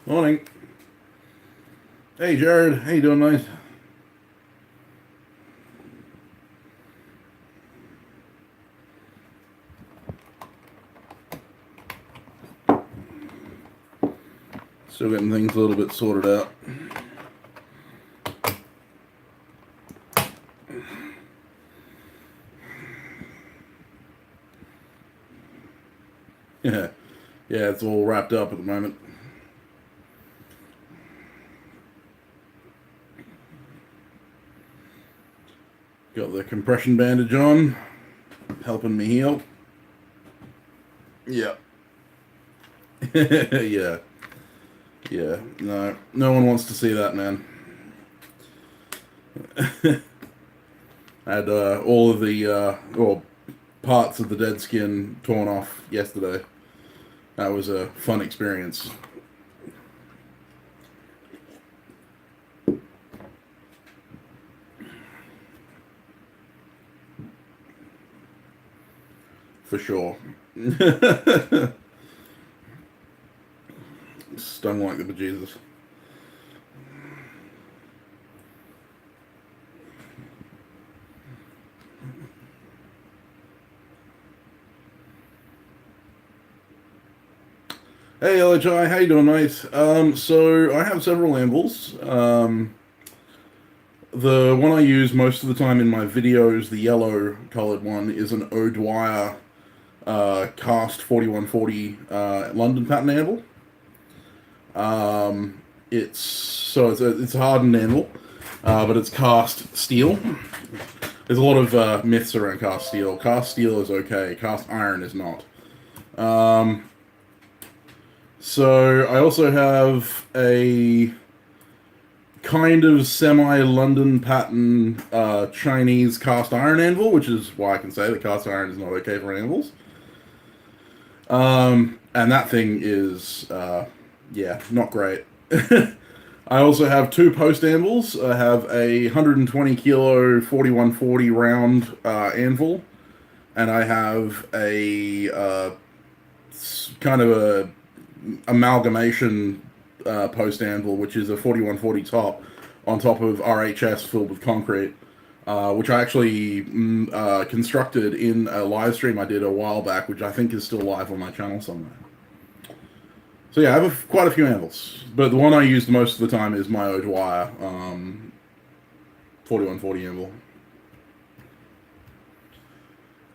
Morning. Hey, Jared. How you doing, mate? Still getting things a little bit sorted out. Yeah, yeah, it's all wrapped up at the moment. Got the compression bandage on, helping me heal. Yeah. Yeah, yeah. No, no one wants to see that, man. I had all of the well, parts of the dead skin torn off yesterday. That was a fun experience, for sure. Stung like the bejesus. Hey LHI, how you doing, mate? So I have several anvils. The one I use most of the time in my videos, the yellow colored one, is an O'Dwyer cast 4140 London pattern anvil. It's a hardened anvil, but it's cast steel. There's a lot of myths around cast steel. Cast steel is okay. Cast iron is not. So I also have a kind of semi-London pattern Chinese cast iron anvil, which is why I can say that cast iron is not okay for anvils. And that thing is, yeah, not great. I also have two post anvils. I have a 120 kilo 4140 round anvil, and I have a kind of a amalgamation post anvil, which is a 4140 top on top of RHS filled with concrete, which I actually constructed in a live stream I did a while back, which I think is still live on my channel somewhere. So yeah, I have quite a few anvils, but the one I use the most of the time is my O'Dwyer 4140 anvil.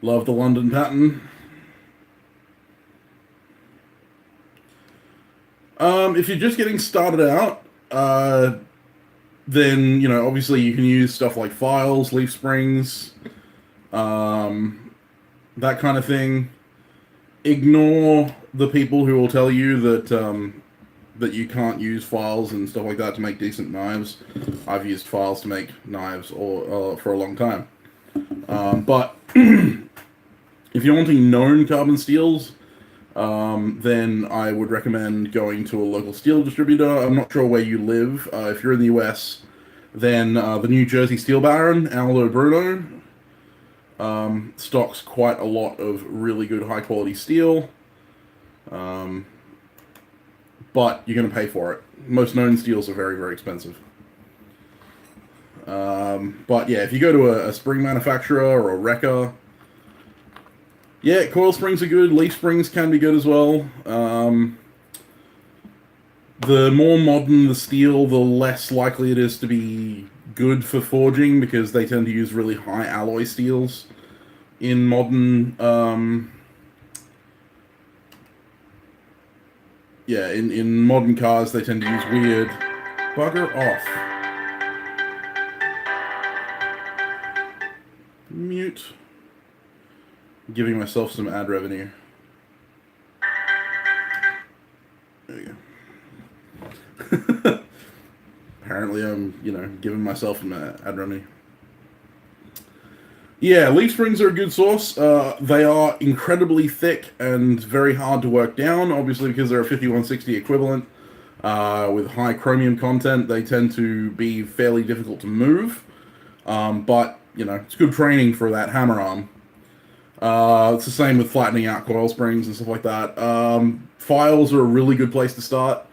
Love the London pattern. If you're just getting started out, then obviously you can use stuff like files, leaf springs, that kind of thing. Ignore the people who will tell you that you can't use files and stuff like that to make decent knives. I've used files to make knives for a long time. But if you're wanting known carbon steels, then I would recommend going to a local steel distributor. I'm not sure where you live. If you're in the US, then the New Jersey Steel Baron, Aldo Bruno, stocks quite a lot of really good high quality steel. But you're going to pay for it. Most known steels are very, very expensive. But yeah, if you go to a spring manufacturer or a wrecker, yeah, coil springs are good. Leaf springs can be good as well. The more modern the steel, the less likely it is to be good for forging because they tend to use really high alloy steels in modern. In modern cars, they tend to use weird. Bugger off. Mute. Giving myself some ad revenue. There you go. Apparently I'm, giving myself some ad revenue. Yeah, leaf springs are a good source. They are incredibly thick and very hard to work down, obviously because they're a 5160 equivalent. With high chromium content, they tend to be fairly difficult to move. But, it's good training for that hammer arm. It's the same with flattening out coil springs and stuff like that. Files are a really good place to start.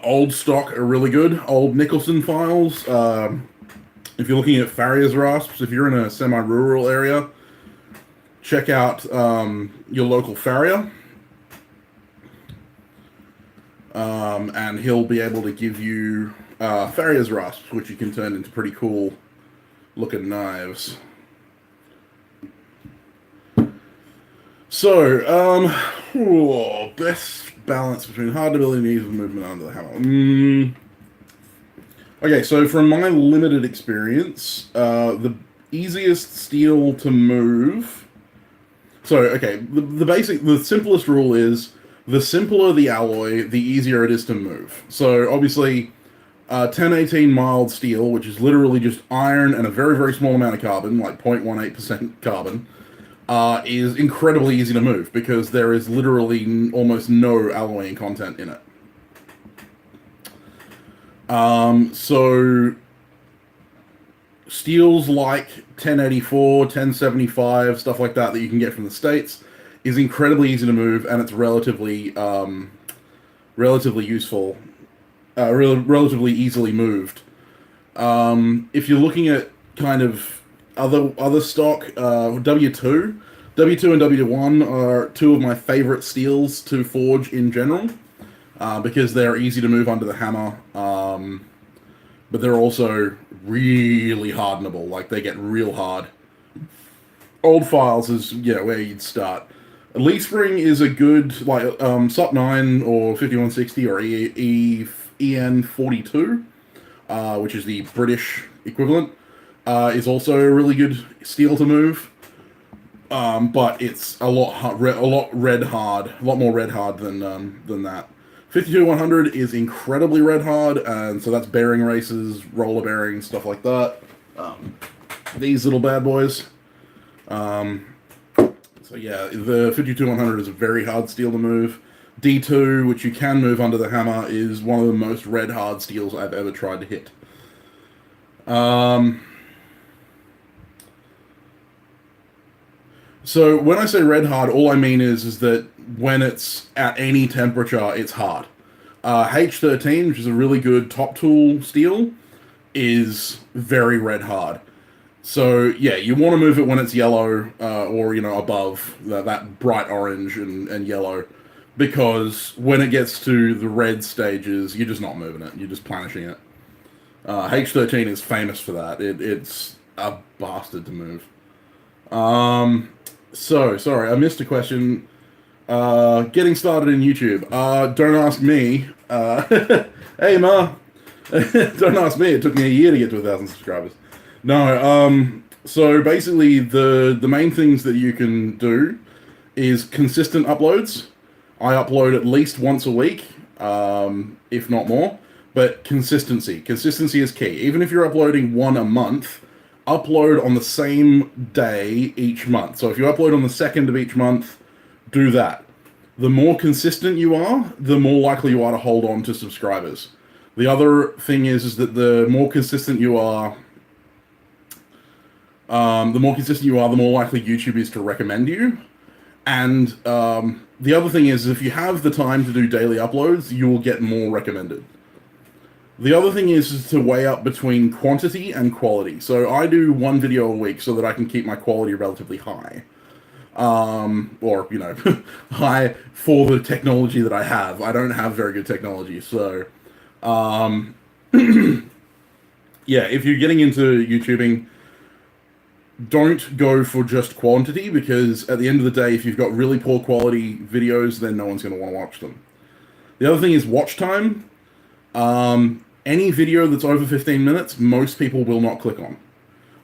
Old stock are really good. Old Nicholson files. If you're looking at farrier's rasps, if you're in a semi-rural area, check out your local farrier. And he'll be able to give you farrier's rasps, which you can turn into pretty cool looking knives. So, best balance between hard ability and ease of movement under the hammer. Okay, so from my limited experience, the easiest steel to move. So, okay, the simplest rule is the simpler the alloy, the easier it is to move. So, obviously, 1018 mild steel, which is literally just iron and a very, very small amount of carbon, like 0.18% carbon, is incredibly easy to move because there is literally almost no alloying content in it. So steels like 1084, 1075, stuff like that you can get from the States is incredibly easy to move, and it's relatively useful, relatively easily moved. If you're looking at kind of other stock, W2 and W1 are two of my favorite steels to forge in general, because they're easy to move under the hammer, but they're also really hardenable. Like, they get real hard. Old files is where you'd start. Leaf spring is a good, like, SOP 9 or 5160 or EN 42, which is the British equivalent, is also a really good steel to move. But it's a lot more red hard than that. 52-100 is incredibly red hard, and so that's bearing races, roller bearings, stuff like that. These little bad boys. So yeah, the 52-100 is a very hard steel to move. D2, which you can move under the hammer, is one of the most red hard steels I've ever tried to hit. So when I say red hard, all I mean is that when it's at any temperature, it's hard. H13, which is a really good top tool steel, is very red hard. So yeah, you want to move it when it's yellow, or above that bright orange and yellow, because when it gets to the red stages, you're just not moving it. You're just planishing it. H13 is famous for that. It's a bastard to move. So, sorry, I missed a question. Getting started in YouTube. Don't ask me. Hey, Ma. Don't ask me. It took me a year to get to 1,000 subscribers. No, so basically the main things that you can do is consistent uploads. I upload at least once a week, if not more. But consistency. Consistency is key. Even if you're uploading one a month, upload on the same day each month. So if you upload on the 2nd of each month, do that. The more consistent you are, the more likely you are to hold on to subscribers. The other thing is that the more consistent you are, the more likely YouTube is to recommend you. And the other thing is, if you have the time to do daily uploads, you will get more recommended. The other thing is to weigh up between quantity and quality. So I do one video a week so that I can keep my quality relatively high. Or, high for the technology that I have. I don't have very good technology, so... yeah, if you're getting into YouTubing, don't go for just quantity, because at the end of the day, if you've got really poor quality videos, then no one's going to want to watch them. The other thing is watch time. Any video that's over 15 minutes, most people will not click on.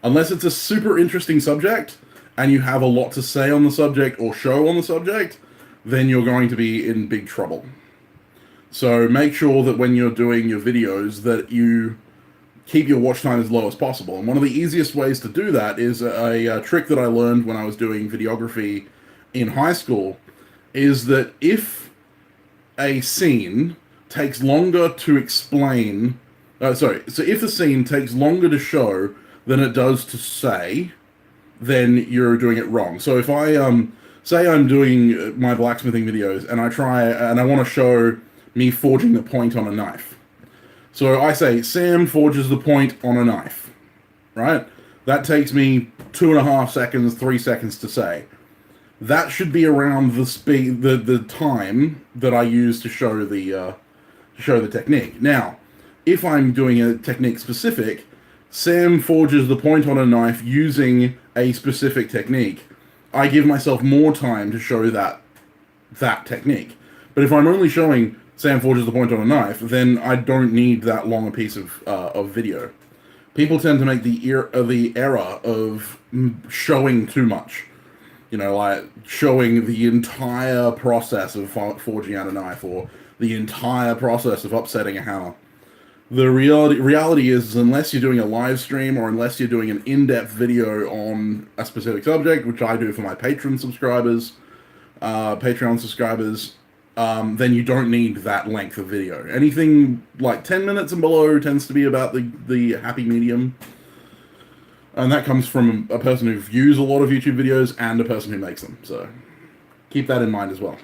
Unless it's a super interesting subject, and you have a lot to say on the subject or show on the subject, then you're going to be in big trouble. So make sure that when you're doing your videos that you keep your watch time as low as possible. And one of the easiest ways to do that is a trick that I learned when I was doing videography in high school, is that if a scene takes longer to explain... so if the scene takes longer to show than it does to say, then you're doing it wrong. So if I say I'm doing my blacksmithing videos and I want to show me forging the point on a knife. So I say, Sam forges the point on a knife, right? That takes me 2.5 seconds, 3 seconds to say. That should be around the speed, the time that I use to show the technique. Now, if I'm doing a technique specific, Sam forges the point on a knife using a specific technique. I give myself more time to show that technique. But if I'm only showing Sam forges the point on a knife, then I don't need that long a piece of video. People tend to make the error of showing too much. You know, like showing the entire process of forging out a knife, or the entire process of upsetting a hammer. The reality is, unless you're doing a live stream, or unless you're doing an in-depth video on a specific subject, which I do for my Patreon subscribers, then you don't need that length of video. Anything like 10 minutes and below tends to be about the happy medium. And that comes from a person who views a lot of YouTube videos and a person who makes them. So keep that in mind as well.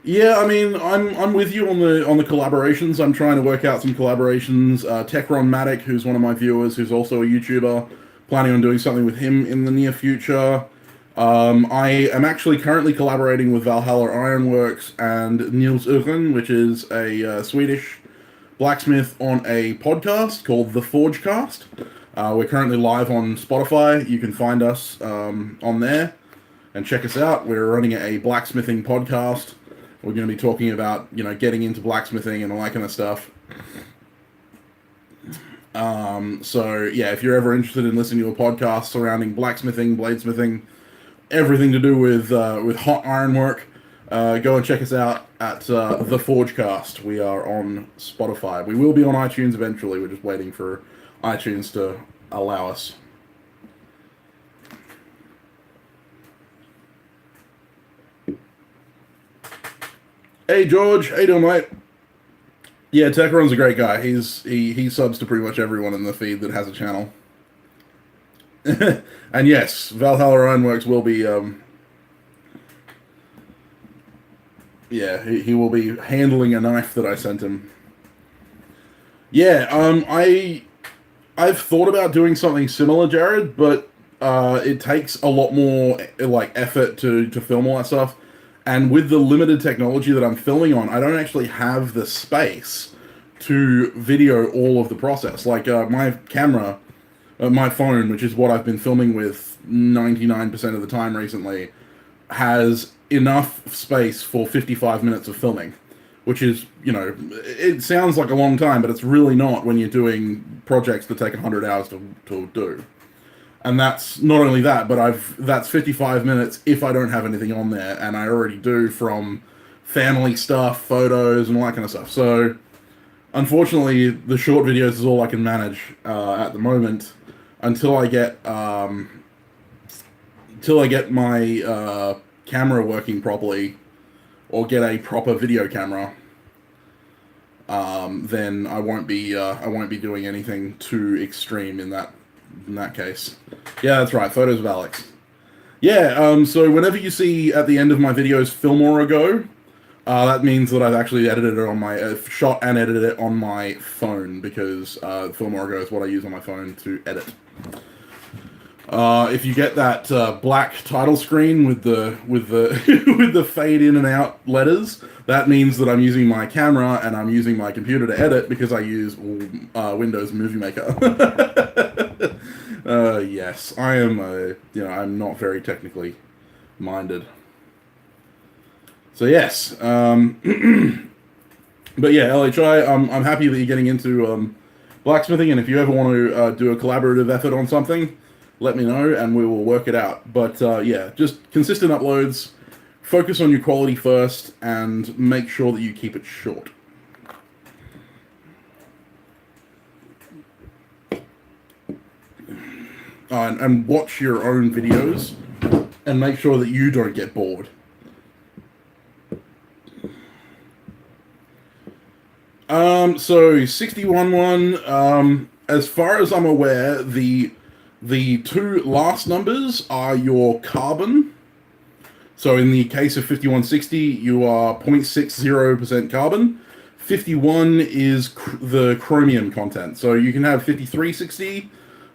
Yeah, I mean, I'm with you on the collaborations. I'm trying to work out some collaborations. Techron Matic, who's one of my viewers, who's also a YouTuber, planning on doing something with him in the near future. I am actually currently collaborating with Valhalla Ironworks and Niels Uren, which is a Swedish blacksmith, on a podcast called The Forgecast. We're currently live on Spotify. You can find us on there and check us out. We're running a blacksmithing podcast. We're going to be talking about, getting into blacksmithing and all that kind of stuff. So yeah, if you're ever interested in listening to a podcast surrounding blacksmithing, bladesmithing, everything to do with hot ironwork, go and check us out at The Forgecast. We are on Spotify. We will be on iTunes eventually. We're just waiting for iTunes to allow us. Hey George, how you doing, mate? Yeah, Techron's a great guy. He subs to pretty much everyone in the feed that has a channel. And yes, Valhalla Ironworks will be he will be handling a knife that I sent him. Yeah, I've thought about doing something similar, Jared, but it takes a lot more effort to film all that stuff. And with the limited technology that I'm filming on, I don't actually have the space to video all of the process. Like my camera, my phone, which is what I've been filming with 99% of the time recently, has enough space for 55 minutes of filming, which is, it sounds like a long time, but it's really not when you're doing projects that take 100 hours to do. And that's not only that, but that's 55 minutes if I don't have anything on there, and I already do from family stuff, photos, and all that kind of stuff. So, unfortunately, the short videos is all I can manage at the moment until I get my camera working properly, or get a proper video camera. Then I won't be doing anything too extreme in that case. Yeah, that's right, photos of Alex. Yeah, so whenever you see at the end of my videos Filmora Go, that means that I've actually edited it on my, shot and edited it on my phone, because Filmora Go is what I use on my phone to edit. If you get that black title screen with the with the fade in and out letters, that means that I'm using my camera and I'm using my computer to edit, because I use Windows Movie Maker. Yes, I am. I'm not very technically minded. So yes, but yeah, LHI. I'm happy that you're getting into blacksmithing, and if you ever want to do a collaborative effort on something, let me know and we will work it out. But yeah, just consistent uploads, focus on your quality first, and make sure that you keep it short. And watch your own videos and make sure that you don't get bored. So 61-1, as far as I'm aware, the two last numbers are your carbon. So in the case of 5160, you are 0.60% carbon. 51 is the chromium content. So you can have 5360,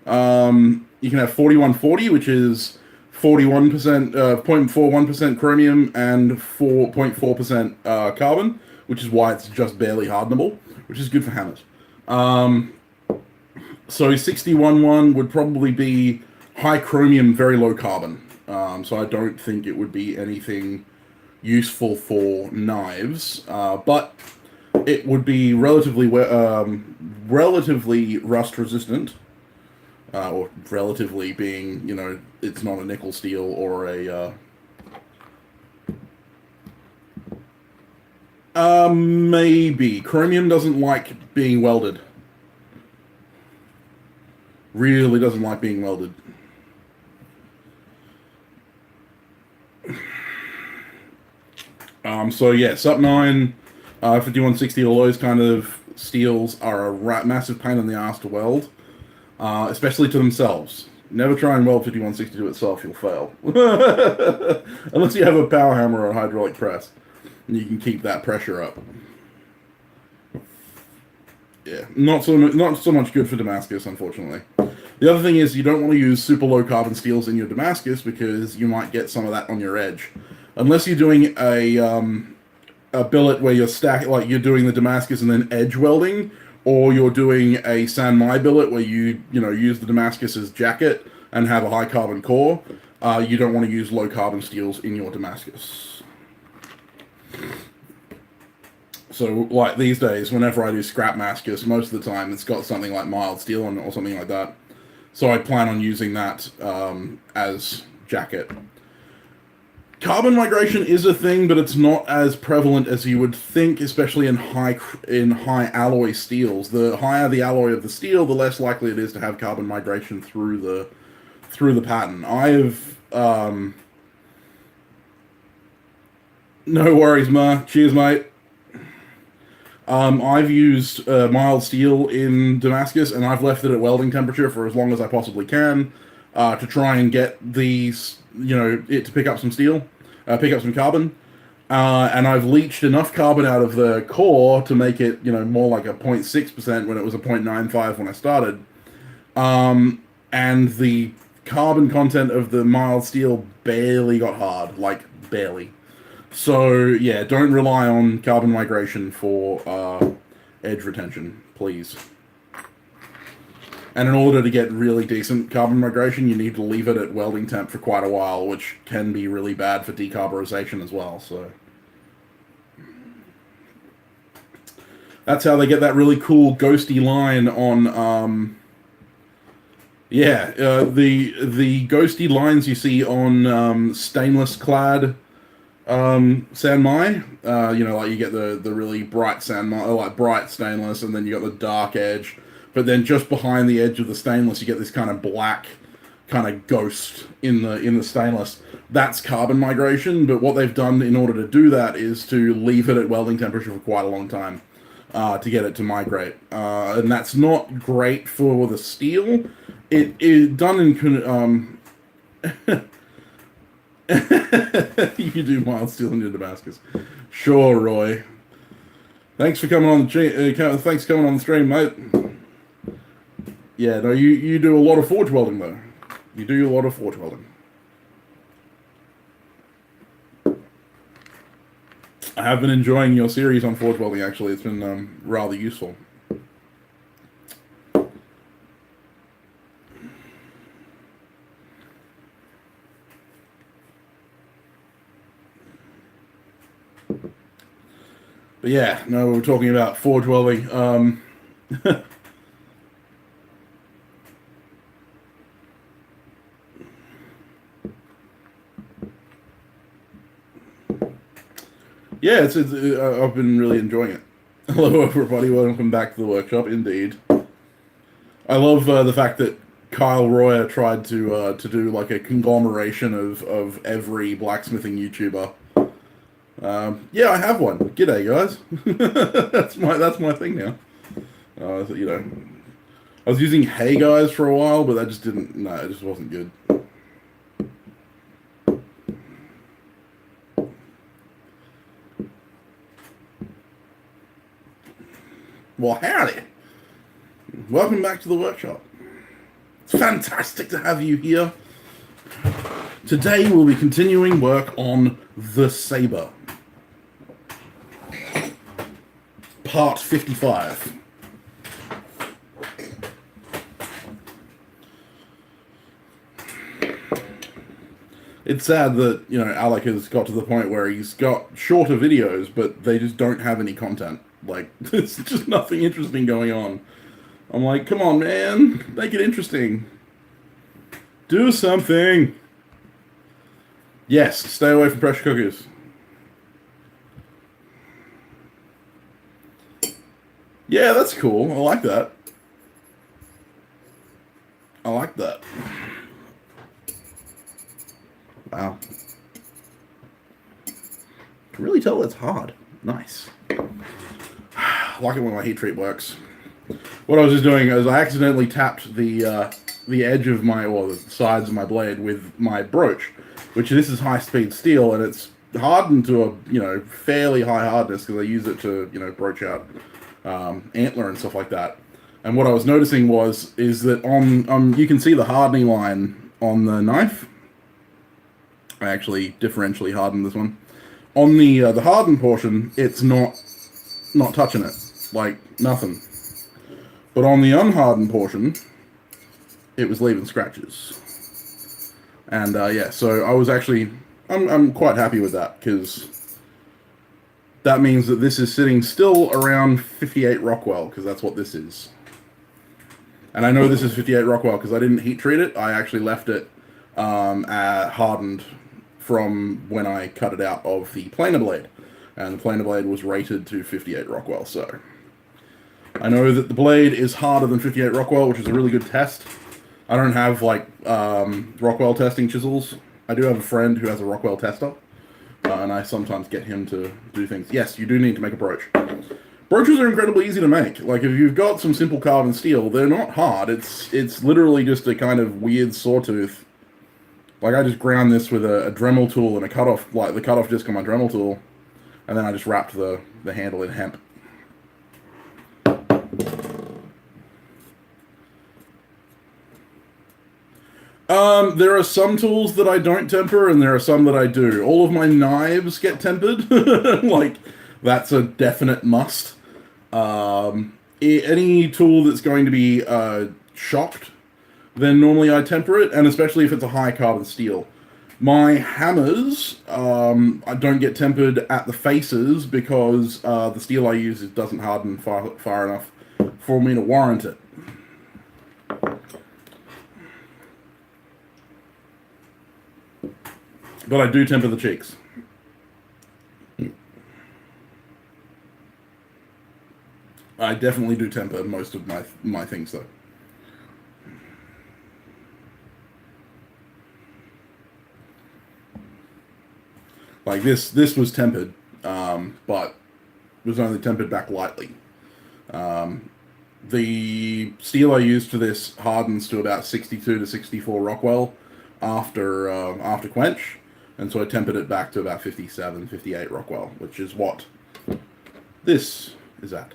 you can have 4140, which is 41%, 0.41% chromium and 4.4% carbon, which is why it's just barely hardenable, which is good for hammers. So 61.1 would probably be high chromium, very low carbon. So I don't think it would be anything useful for knives, but it would be relatively rust resistant, or relatively being, it's not a nickel steel or a. Maybe chromium doesn't like being welded. Really doesn't like being welded. So yeah, Sup 9, 5160, all those kind of steels are a massive pain in the ass to weld, especially to themselves. Never try and weld 5160 to itself, you'll fail. Unless you have a power hammer or a hydraulic press, and you can keep that pressure up. Yeah, not so much good for Damascus, unfortunately. The other thing is you don't want to use super low carbon steels in your Damascus because you might get some of that on your edge, unless you're doing a billet where you're doing the Damascus and then edge welding, or you're doing a Sanmai billet where you use the Damascus as jacket and have a high carbon core. You don't want to use low carbon steels in your Damascus. So, like these days, whenever I do scrap Damascus, most of the time it's got something like mild steel on it or something like that. So I plan on using that as jacket. Carbon migration is a thing, but it's not as prevalent as you would think, especially in high alloy steels. The higher the alloy of the steel, the less likely it is to have carbon migration through the pattern. No worries, Ma. Cheers, mate. I've used mild steel in Damascus, and I've left it at welding temperature for as long as I possibly can to try and get it to pick up some steel, pick up some carbon. And I've leached enough carbon out of the core to make it, more like a 0.6% when it was a 0.95 when I started. And the carbon content of the mild steel barely got hard, like barely. So yeah, don't rely on carbon migration for edge retention, please. And in order to get really decent carbon migration, you need to leave it at welding temp for quite a while, which can be really bad for decarburization as well. So that's how they get that really cool ghosty line on. The ghosty lines you see on stainless clad Sanmai. Like you get the really bright Sanmai, like bright stainless, and then you got the dark edge. But then just behind the edge of the stainless, you get this kind of black kind of ghost in the stainless. That's carbon migration, but what they've done in order to do that is to leave it at welding temperature for quite a long time to get it to migrate. And that's not great for the steel. It is done in... You do mild steel in your Damascus. Sure, Roy. Thanks for coming on thanks for coming on the stream, mate. Yeah, no, you do a lot of forge welding, though. You do a lot of forge welding. I have been enjoying your series on forge welding, actually. It's been rather useful. But yeah, no, we're talking about forge welding. Yeah, I've been really enjoying it. Hello, everybody. Welcome back to the workshop. Indeed, I love the fact that Kyle Royer tried to do like a conglomeration of every blacksmithing YouTuber. Yeah, I have one. G'day, guys. that's my thing now. I was using Hey Guys for a while, but that just didn't. No, it just wasn't good. Well, howdy. Welcome back to the workshop. It's fantastic to have you here. Today we'll be continuing work on the Saber. Part 55. It's sad that, Alec has got to the point where he's got shorter videos, but they just don't have any content. Like, there's just nothing interesting going on. I'm like, come on, man. Make it interesting. Do something. Yes, stay away from pressure cookers. Yeah, that's cool. I like that. I like that. Wow. Can really tell it's hard. Nice. I like it when my heat treat works. What I was just doing is I accidentally tapped the edge of the sides of my blade with my broach, which this is high-speed steel, and it's hardened to a fairly high hardness because I use it to broach out antler and stuff like that. And what I was noticing is that on you can see the hardening line on the knife. I actually differentially hardened this one. On the hardened portion, it's not touching it, like nothing. But on the unhardened portion, it was leaving scratches. And yeah, so I was actually I'm quite happy with that because that means that this is sitting still around 58 Rockwell because that's what this is. And I know this is 58 Rockwell because I didn't heat treat it. I actually left it hardened from when I cut it out of the planer blade, and the planer blade was rated to 58 Rockwell. So I know that the blade is harder than 58 Rockwell, which is a really good test. I don't have Rockwell testing chisels. I do have a friend who has a Rockwell tester, and I sometimes get him to do things. Yes, you do need to make a broach. Broaches are incredibly easy to make. Like, if you've got some simple carbon steel, they're not hard. It's literally just a kind of weird sawtooth. Like, I just ground this with a Dremel tool and a cutoff, like the cutoff disc on my Dremel tool, and then I just wrapped the handle in hemp. There are some tools that I don't temper, and there are some that I do. All of my knives get tempered. Like, that's a definite must. Any tool that's going to be shocked, then normally I temper it, and especially if it's a high carbon steel. My hammers, I don't get tempered at the faces because the steel I use doesn't harden far enough for me to warrant it. But I do temper the cheeks. I definitely do temper most of my things, though. Like this was tempered, but was only tempered back lightly. The steel I used for this hardens to about 62 to 64 Rockwell after quench, and so I tempered it back to about 57, 58 Rockwell, which is what this is at.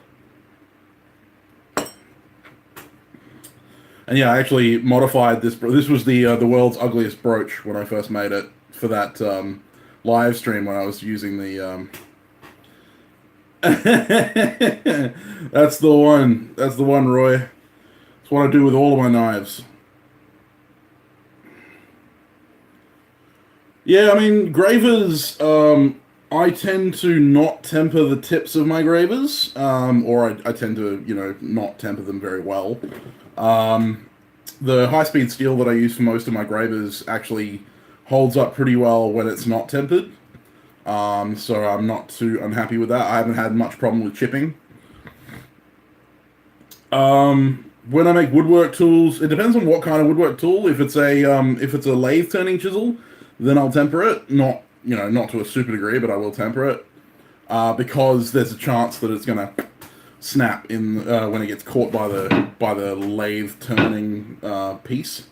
And yeah, I actually modified this. This was the world's ugliest broach when I first made it for that live stream when I was using the. That's the one. That's the one, Roy. That's what I do with all of my knives. Yeah, I mean, gravers, I tend to not temper the tips of my gravers, or I tend to, not temper them very well. The high-speed steel that I use for most of my gravers actually holds up pretty well when it's not tempered, so I'm not too unhappy with that. I haven't had much problem with chipping. When I make woodwork tools, it depends on what kind of woodwork tool. If it's a lathe turning chisel, then I'll temper it. Not to a super degree, but I will temper it because there's a chance that it's gonna snap in when it gets caught by the lathe turning piece.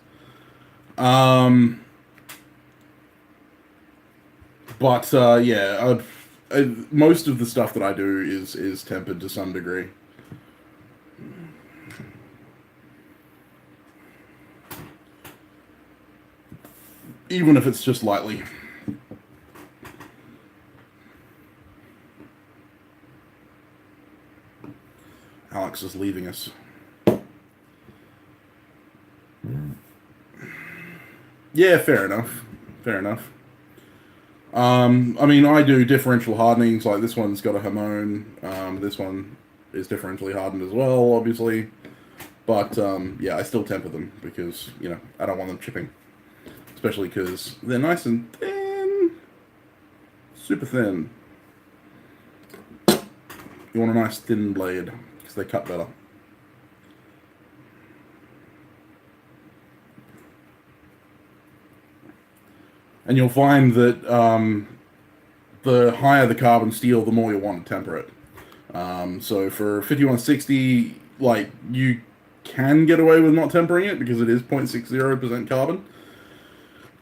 But yeah, most of the stuff that I do is tempered to some degree. even if it's just lightly. Alex is leaving us. Yeah, fair enough. Fair enough. I mean, I do differential hardenings. Like this one's got a Hamon. This one is differentially hardened as well, obviously. But yeah, I still temper them because I don't want them chipping, especially because they're nice and thin, super thin. You want a nice thin blade because they cut better. And you'll find that the higher the carbon steel, the more you'll want to temper it. So for 5160, like, you can get away with not tempering it because it is 0.60% carbon.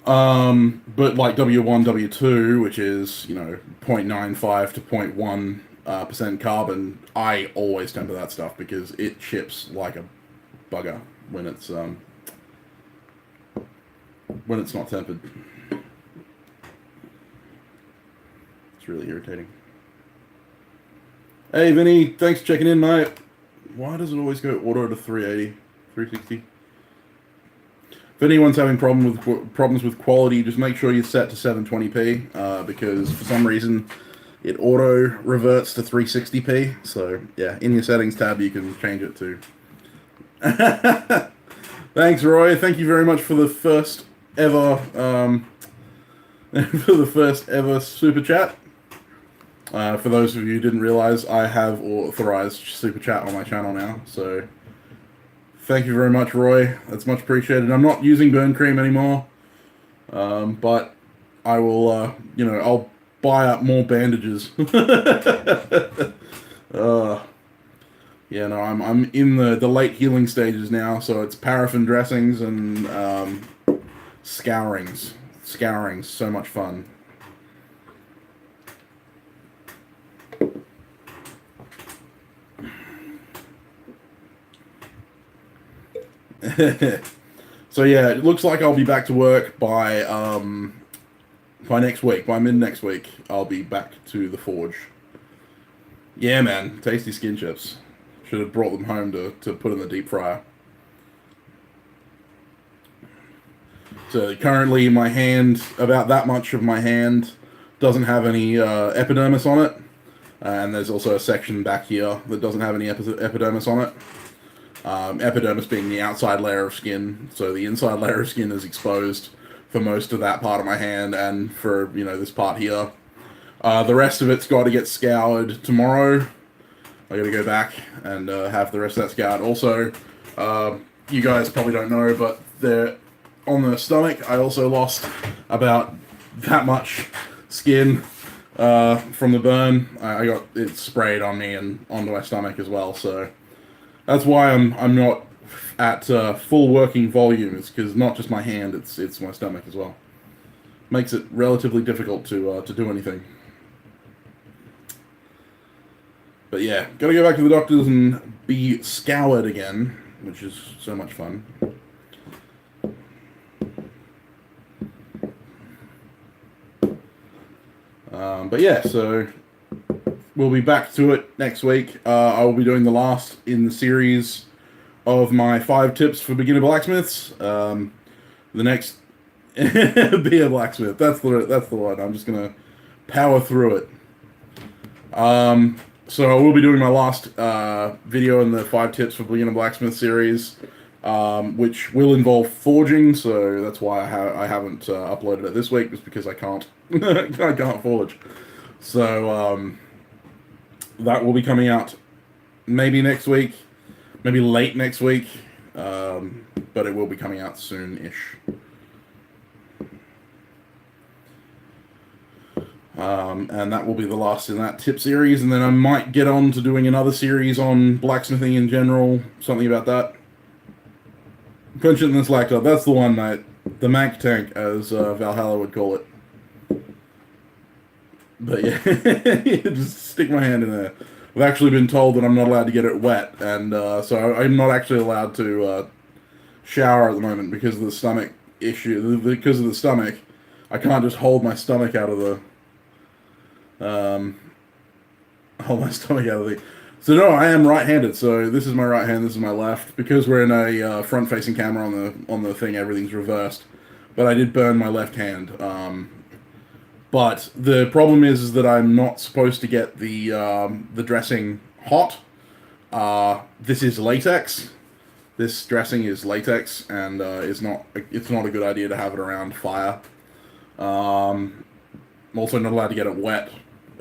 But like W1, W2, which is 0.95 to 0.1% carbon, I always temper that stuff because it chips like a bugger when it's not tempered. It's really irritating. Hey, Vinny, thanks for checking in, mate. Why does it always go auto to 380, 360? If anyone's having problems with quality, just make sure you set to 720p, because for some reason it auto reverts to 360p. So yeah, in your settings tab you can change it to. Thanks, Roy. Thank you very much for the first ever super chat. For those of you who didn't realize, I have authorized super chat on my channel now, so thank you very much, Roy. That's much appreciated. I'm not using burn cream anymore, but I will, I'll buy up more bandages. Yeah, no, I'm in the late healing stages now, so it's paraffin dressings and scourings. Scourings, so much fun. So yeah, it looks like I'll be back to work by next week. By mid next week, I'll be back to the forge. Yeah, man, tasty skin chips. Should have brought them home to put in the deep fryer. So currently, my hand, about that much of my hand, doesn't have any epidermis on it, and there's also a section back here that doesn't have any epidermis on it. Epidermis being the outside layer of skin, so the inside layer of skin is exposed for most of that part of my hand and for, this part here. The rest of it's got to get scoured tomorrow. I got to go back and have the rest of that scoured. Also, you guys probably don't know, but on the stomach, I also lost about that much skin from the burn. I got it sprayed on me and onto my stomach as well, so that's why I'm not at full working volume. It's because not just my hand, it's my stomach as well. Makes it relatively difficult to do anything. But yeah, gotta go back to the doctors and be scoured again, which is so much fun. But yeah, so we'll be back to it next week. I will be doing the last in the series of my 5 tips for beginner blacksmiths. The next be a blacksmith. That's the one. I'm just gonna power through it. So I will be doing my last video in the 5 tips for beginner blacksmith series, which will involve forging. So that's why I haven't uploaded it this week, just because I can't I can't forge. So that will be coming out maybe next week, maybe late next week, but it will be coming out soon-ish. And that will be the last in that tip series, and then I might get on to doing another series on blacksmithing in general, something about that. Punch it in this laptop, that's the one, mate. The Mank tank, as Valhalla would call it. But yeah, just stick my hand in there. I've actually been told that I'm not allowed to get it wet, and so I'm not actually allowed to shower at the moment because of the stomach issue because of the stomach. I can't just hold my stomach out of the So no, I am right-handed. So this is my right hand. This is my left. Because we're in a front-facing camera on the thing, everything's reversed. But I did burn my left hand. But the problem is that I'm not supposed to get the dressing hot. This is latex. This dressing is latex, and it's not a good idea to have it around fire. I'm also not allowed to get it wet.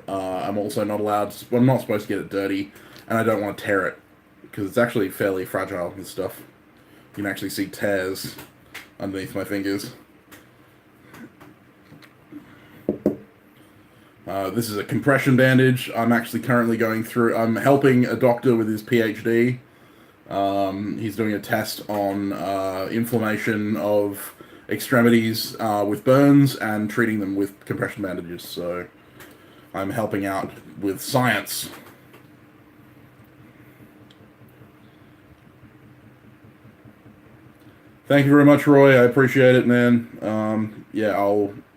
I'm also not allowed. I'm not supposed to get it dirty, and I don't want to tear it because it's actually fairly fragile and stuff. You can actually see tears underneath my fingers. This is a compression bandage. I'm actually currently going through. I'm helping a doctor with his PhD. He's doing a test on inflammation of extremities with burns and treating them with compression bandages. So I'm helping out with science. Thank you very much, Roy. I appreciate it, man. Yeah,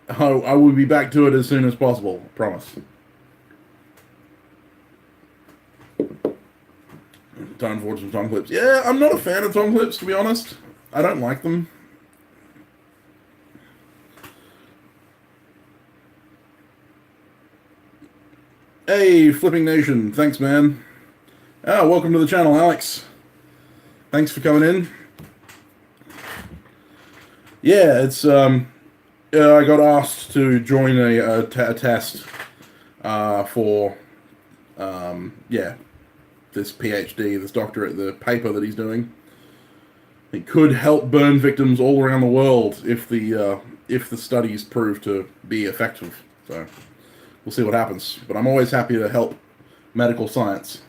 I will be back to it as soon as possible. Promise. Time for some tongue clips. Yeah, I'm not a fan of tongue clips, to be honest. I don't like them. Hey, Flipping Nation. Thanks, man. Welcome to the channel, Alex. Thanks for coming in. Yeah, it's, I got asked to join a test for, yeah, this PhD, this doctorate, the paper that he's doing. It could help burn victims all around the world if the studies prove to be effective. So we'll see what happens. But I'm always happy to help medical science.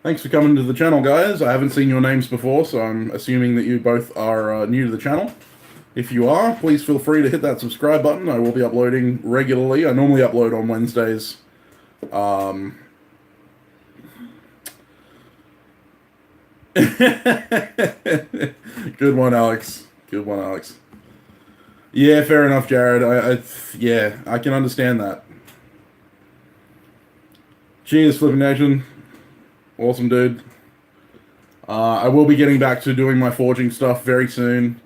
Thanks for coming to the channel, guys. I haven't seen your names before, so I'm assuming that you both are new to the channel. If you are, please feel free to hit that subscribe button. I will be uploading regularly. I normally upload on Wednesdays. Good one, Alex. Good one, Alex. Yeah, fair enough, Jared. Yeah, I can understand that. Cheers, Flipping Nation. Awesome, dude. I will be getting back to doing my forging stuff very soon,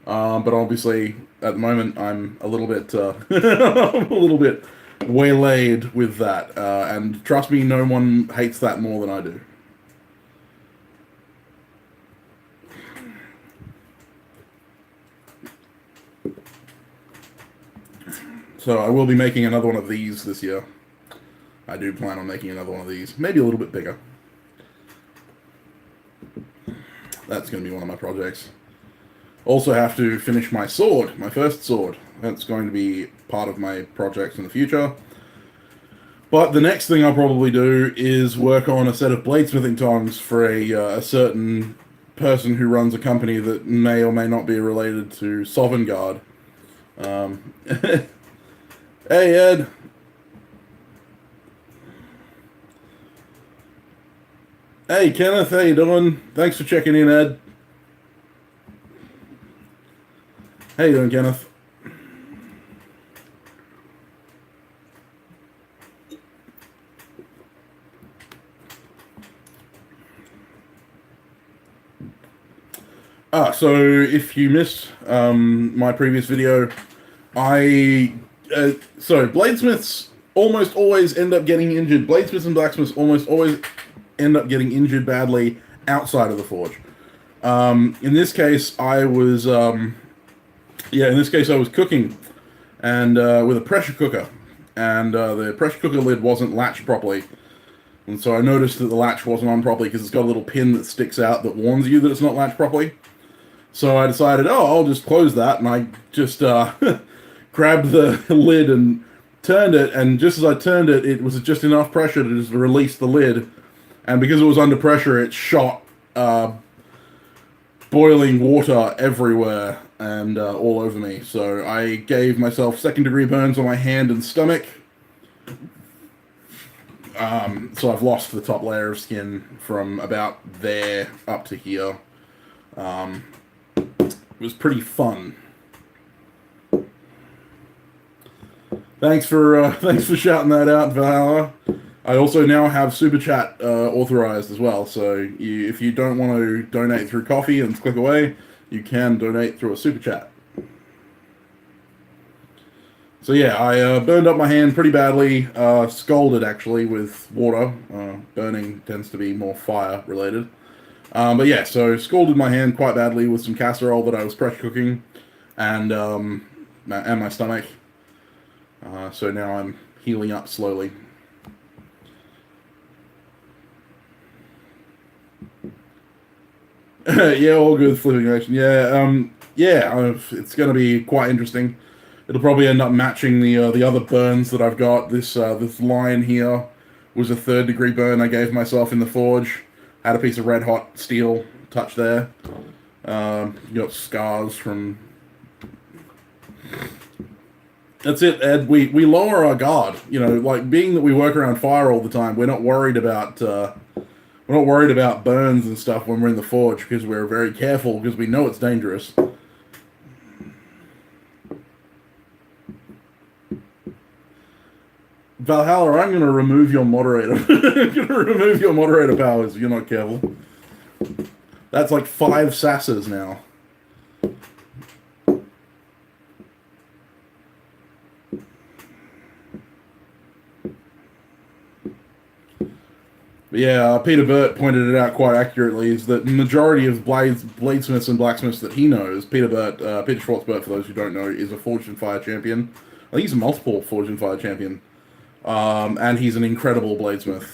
but obviously at the moment I'm a little bit, waylaid with that, and trust me, no one hates that more than I do. So I will be making another one of these this year. I do plan on making another one of these, maybe a little bit bigger. That's going to be one of my projects. Also have to finish my sword, my first sword. That's going to be part of my projects in the future. But the next thing I'll probably do is work on a set of bladesmithing tongs for a certain person who runs a company that may or may not be related to Sovngarde. Hey, Ed. Hey, Kenneth, how you doing? Thanks for checking in, Ed. How you doing, Kenneth? So if you missed my previous video, so bladesmiths almost always end up getting injured. Bladesmiths and blacksmiths almost always end up getting injured badly outside of the forge. In this case, I was, cooking, and with a pressure cooker, and the pressure cooker lid wasn't latched properly, and so I noticed that the latch wasn't on properly because it's got a little pin that sticks out that warns you that it's not latched properly. So I decided, I'll just close that, and I just grabbed the lid and turned it, and just as I turned it, it was just enough pressure to just release the lid. And because it was under pressure, it shot boiling water everywhere and all over me. So I gave myself second-degree burns on my hand and stomach. So I've lost the top layer of skin from about there up to here. It was pretty fun. Thanks for thanks for shouting that out, Valhalla. I also now have Super Chat authorized as well, so if you don't want to donate through coffee and click away, you can donate through a Super Chat. So yeah, I burned up my hand pretty badly, scalded actually with water. Burning tends to be more fire related. But yeah, so scalded my hand quite badly with some casserole that I was pressure cooking, and my stomach. So now I'm healing up slowly. Yeah, all good flipping action. It's going to be quite interesting. It'll probably end up matching the other burns that I've got. This line here was a 3rd-degree burn I gave myself in the forge. Had a piece of red hot steel touch there. Got scars from. That's it, Ed. We lower our guard. You know, like being that we work around fire all the time, we're not worried about burns and stuff when we're in the forge because we're very careful because we know it's dangerous. Valhalla, I'm going to remove your moderator. I'm going to remove your moderator powers if you're not careful. That's like 5 sasses now. But yeah, Peter Burt pointed it out quite accurately, is that the majority of bladesmiths and blacksmiths that he knows, Peter Schwartzburt, for those who don't know, is a Forged in Fire champion. I think he's a multiple Forged in Fire champion. And he's an incredible bladesmith.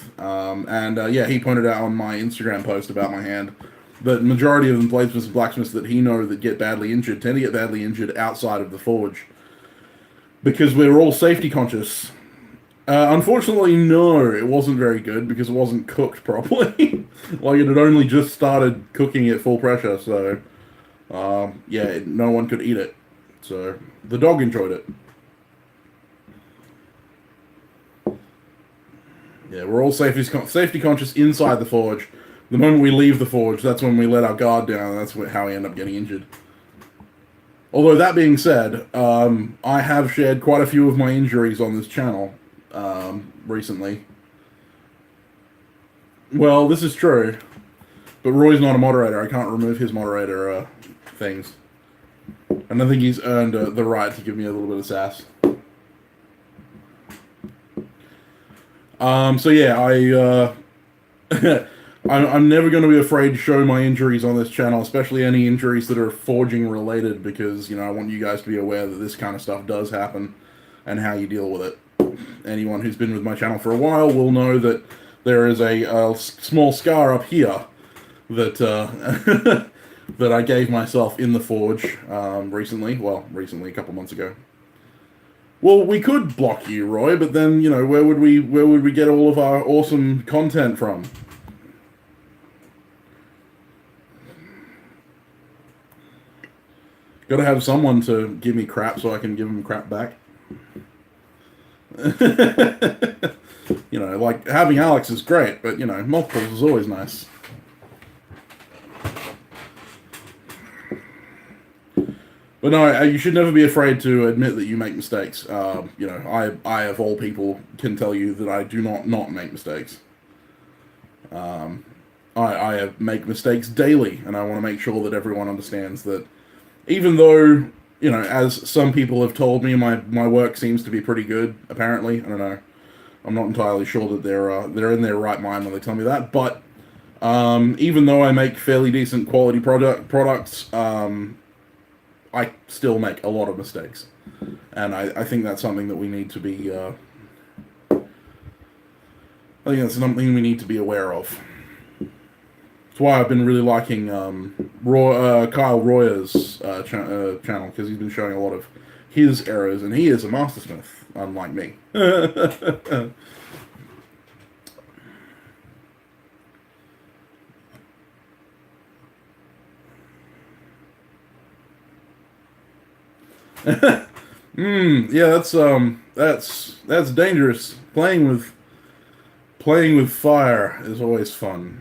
Yeah, he pointed out on my Instagram post about my hand that the majority of the bladesmiths and blacksmiths that he knows that get badly injured tend to get badly injured outside of the forge. Because we're all safety conscious. Unfortunately, no, it wasn't very good because it wasn't cooked properly. Like, it had only just started cooking at full pressure, so... yeah, no one could eat it. So, the dog enjoyed it. Yeah, we're all safety conscious inside the forge. The moment we leave the forge, that's when we let our guard down, and that's how we end up getting injured. Although, that being said, I have shared quite a few of my injuries on this channel recently. Well, this is true, but Roy's not a moderator. I can't remove his moderator things. And I think he's earned the right to give me a little bit of sass. So yeah, I'm never going to be afraid to show my injuries on this channel, especially any injuries that are forging related, because, you know, I want you guys to be aware that this kind of stuff does happen and how you deal with it. Anyone who's been with my channel for a while will know that there is a small scar up here that that I gave myself in the forge recently. Well, recently, a couple months ago. Well, we could block you, Roy, but then, you know, where would we get all of our awesome content from? Got to have someone to give me crap so I can give them crap back. You know, like, having Alex is great, but, you know, multiples is always nice. But no, you should never be afraid to admit that you make mistakes. You know, I of all people can tell you that I do not make mistakes. I make mistakes daily, and I want to make sure that everyone understands that even though, you know, as some people have told me, my work seems to be pretty good, apparently. I don't know. I'm not entirely sure that they're in their right mind when they tell me that, but even though I make fairly decent quality products, I still make a lot of mistakes. And I think that's something that we need to be I think that's something we need to be aware of. That's why I've been really liking Kyle Royer's channel, because he's been showing a lot of his errors, and he is a mastersmith, unlike me. Yeah, that's dangerous. Playing with fire is always fun.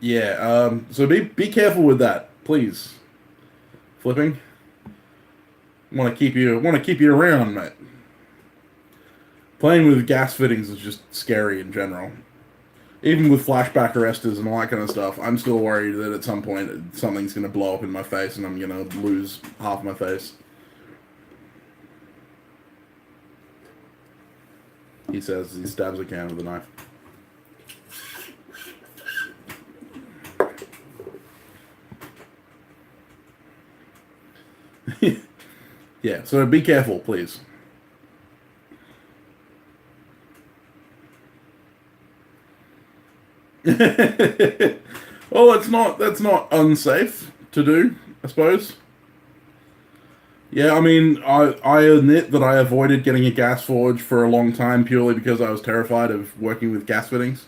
Yeah. So be careful with that, please. Flipping. Want to keep you around, mate. Playing with gas fittings is just scary in general. Even with flashback arresters and all that kind of stuff, I'm still worried that at some point something's going to blow up in my face and I'm going to lose half my face. He says as he stabs a can with a knife. Yeah, so be careful, please. Well, that's not unsafe to do, I suppose. Yeah, I mean, I admit that I avoided getting a gas forge for a long time purely because I was terrified of working with gas fittings.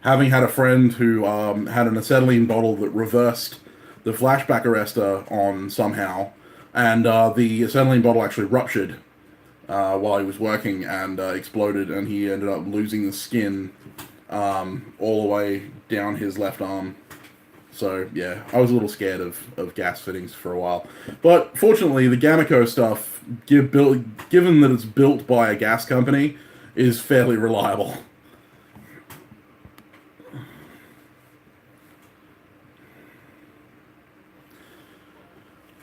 Having had a friend who had an acetylene bottle that reversed the flashback arrestor on somehow, and the acetylene bottle actually ruptured while he was working and exploded, and he ended up losing the skin all the way down his left arm. So yeah, I was a little scared of gas fittings for a while, but fortunately, the Gamico stuff, given that it's built by a gas company, is fairly reliable.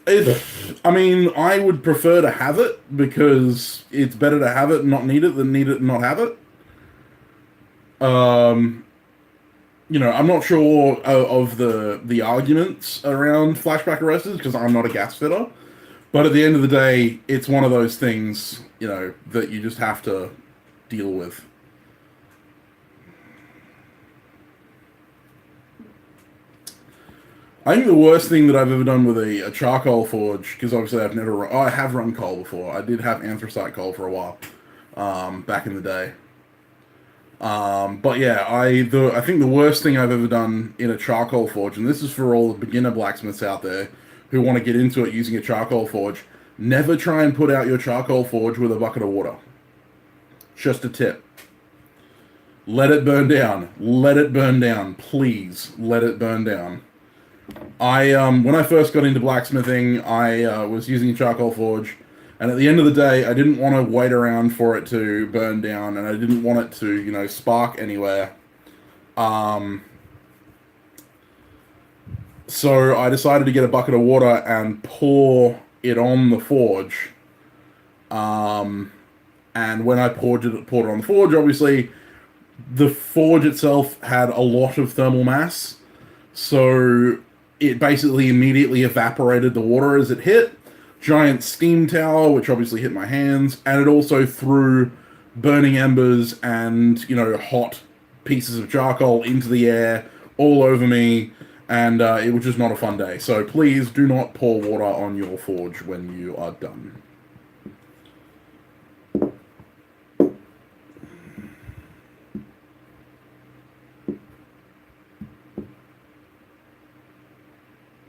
I mean, I would prefer to have it because it's better to have it and not need it than need it and not have it. Um, I'm not sure of the arguments around flashback arresters because I'm not a gas fitter. But at the end of the day, it's one of those things, that you just have to deal with. I think the worst thing that I've ever done with a charcoal forge, because obviously I have run coal before. I did have anthracite coal for a while, back in the day. But yeah, I think the worst thing I've ever done in a charcoal forge, and this is for all the beginner blacksmiths out there who want to get into it using a charcoal forge, never try and put out your charcoal forge with a bucket of water. Just a tip. Let it burn down. Let it burn down. Please let it burn down. When I first got into blacksmithing, I was using a charcoal forge, and at the end of the day, I didn't want to wait around for it to burn down, and I didn't want it to, spark anywhere. Um, so I decided to get a bucket of water and pour it on the forge. Um, and when I poured it on the forge, obviously the forge itself had a lot of thermal mass, so it basically immediately evaporated the water as it hit. Giant steam tower, which obviously hit my hands, and it also threw burning embers and, hot pieces of charcoal into the air all over me, and it was just not a fun day. So please do not pour water on your forge when you are done.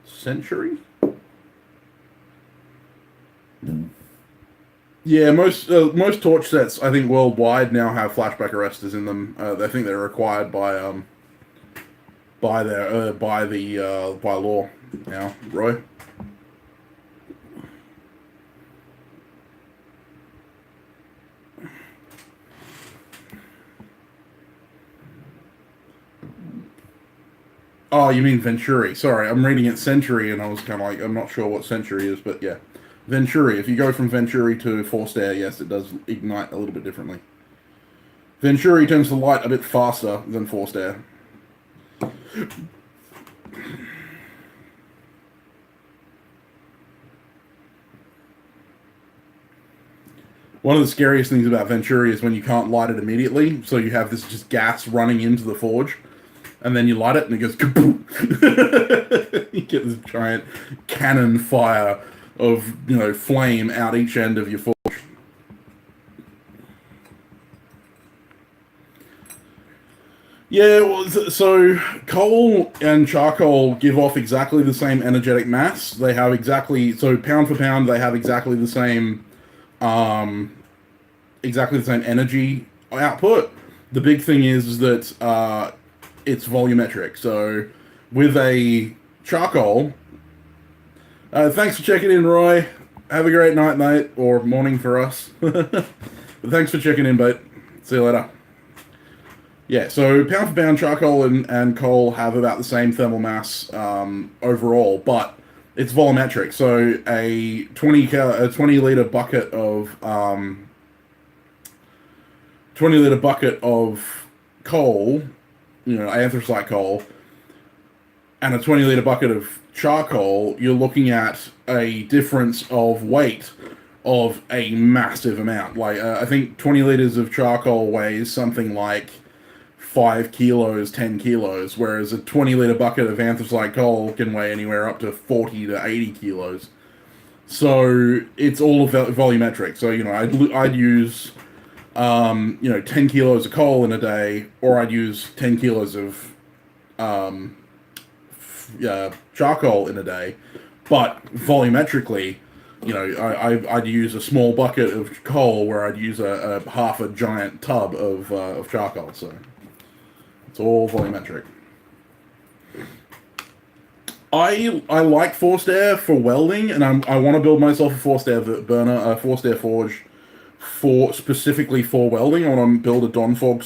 Century? Yeah, most torch sets I think worldwide now have flashback arresters in them. I think they're required by law now. Roy. Oh, you mean Venturi? Sorry, I'm reading it Century, and I was kind of like, I'm not sure what Century is, but yeah, Venturi. If you go from Venturi to Forced Air, yes, it does ignite a little bit differently. Venturi tends to light a bit faster than Forced Air. One of the scariest things about Venturi is when you can't light it immediately, so you have this just gas running into the forge, and then you light it and it goes kaboom. You get this giant cannon fire of flame out each end of your forge. Yeah, well, so coal and charcoal give off exactly the same energetic mass. They have pound for pound, they have um, exactly the same energy output. The big thing is that it's volumetric. So with a charcoal. Thanks for checking in, Roy. Have a great night, mate, or morning for us. But thanks for checking in, mate. See you later. Yeah, so pound for pound, charcoal and coal have about the same thermal mass overall, but it's volumetric. So a 20 liter bucket of 20 liter bucket of coal, anthracite coal, and a 20 liter bucket of charcoal, you're looking at a difference of weight of a massive amount. Like, I think 20 liters of charcoal weighs something like 5 kilos, 10 kilos, whereas a 20 liter bucket of anthracite coal can weigh anywhere up to 40 to 80 kilos. So it's all volumetric. So, I'd use 10 kilos of coal in a day, or I'd use 10 kilos of charcoal in a day. But volumetrically, I'd use a small bucket of coal where I'd use a half a giant tub of charcoal. So it's all volumetric. I like forced air for welding, and I want to build myself a forced air burner, a forced air forge specifically for welding. I want to build a Donfog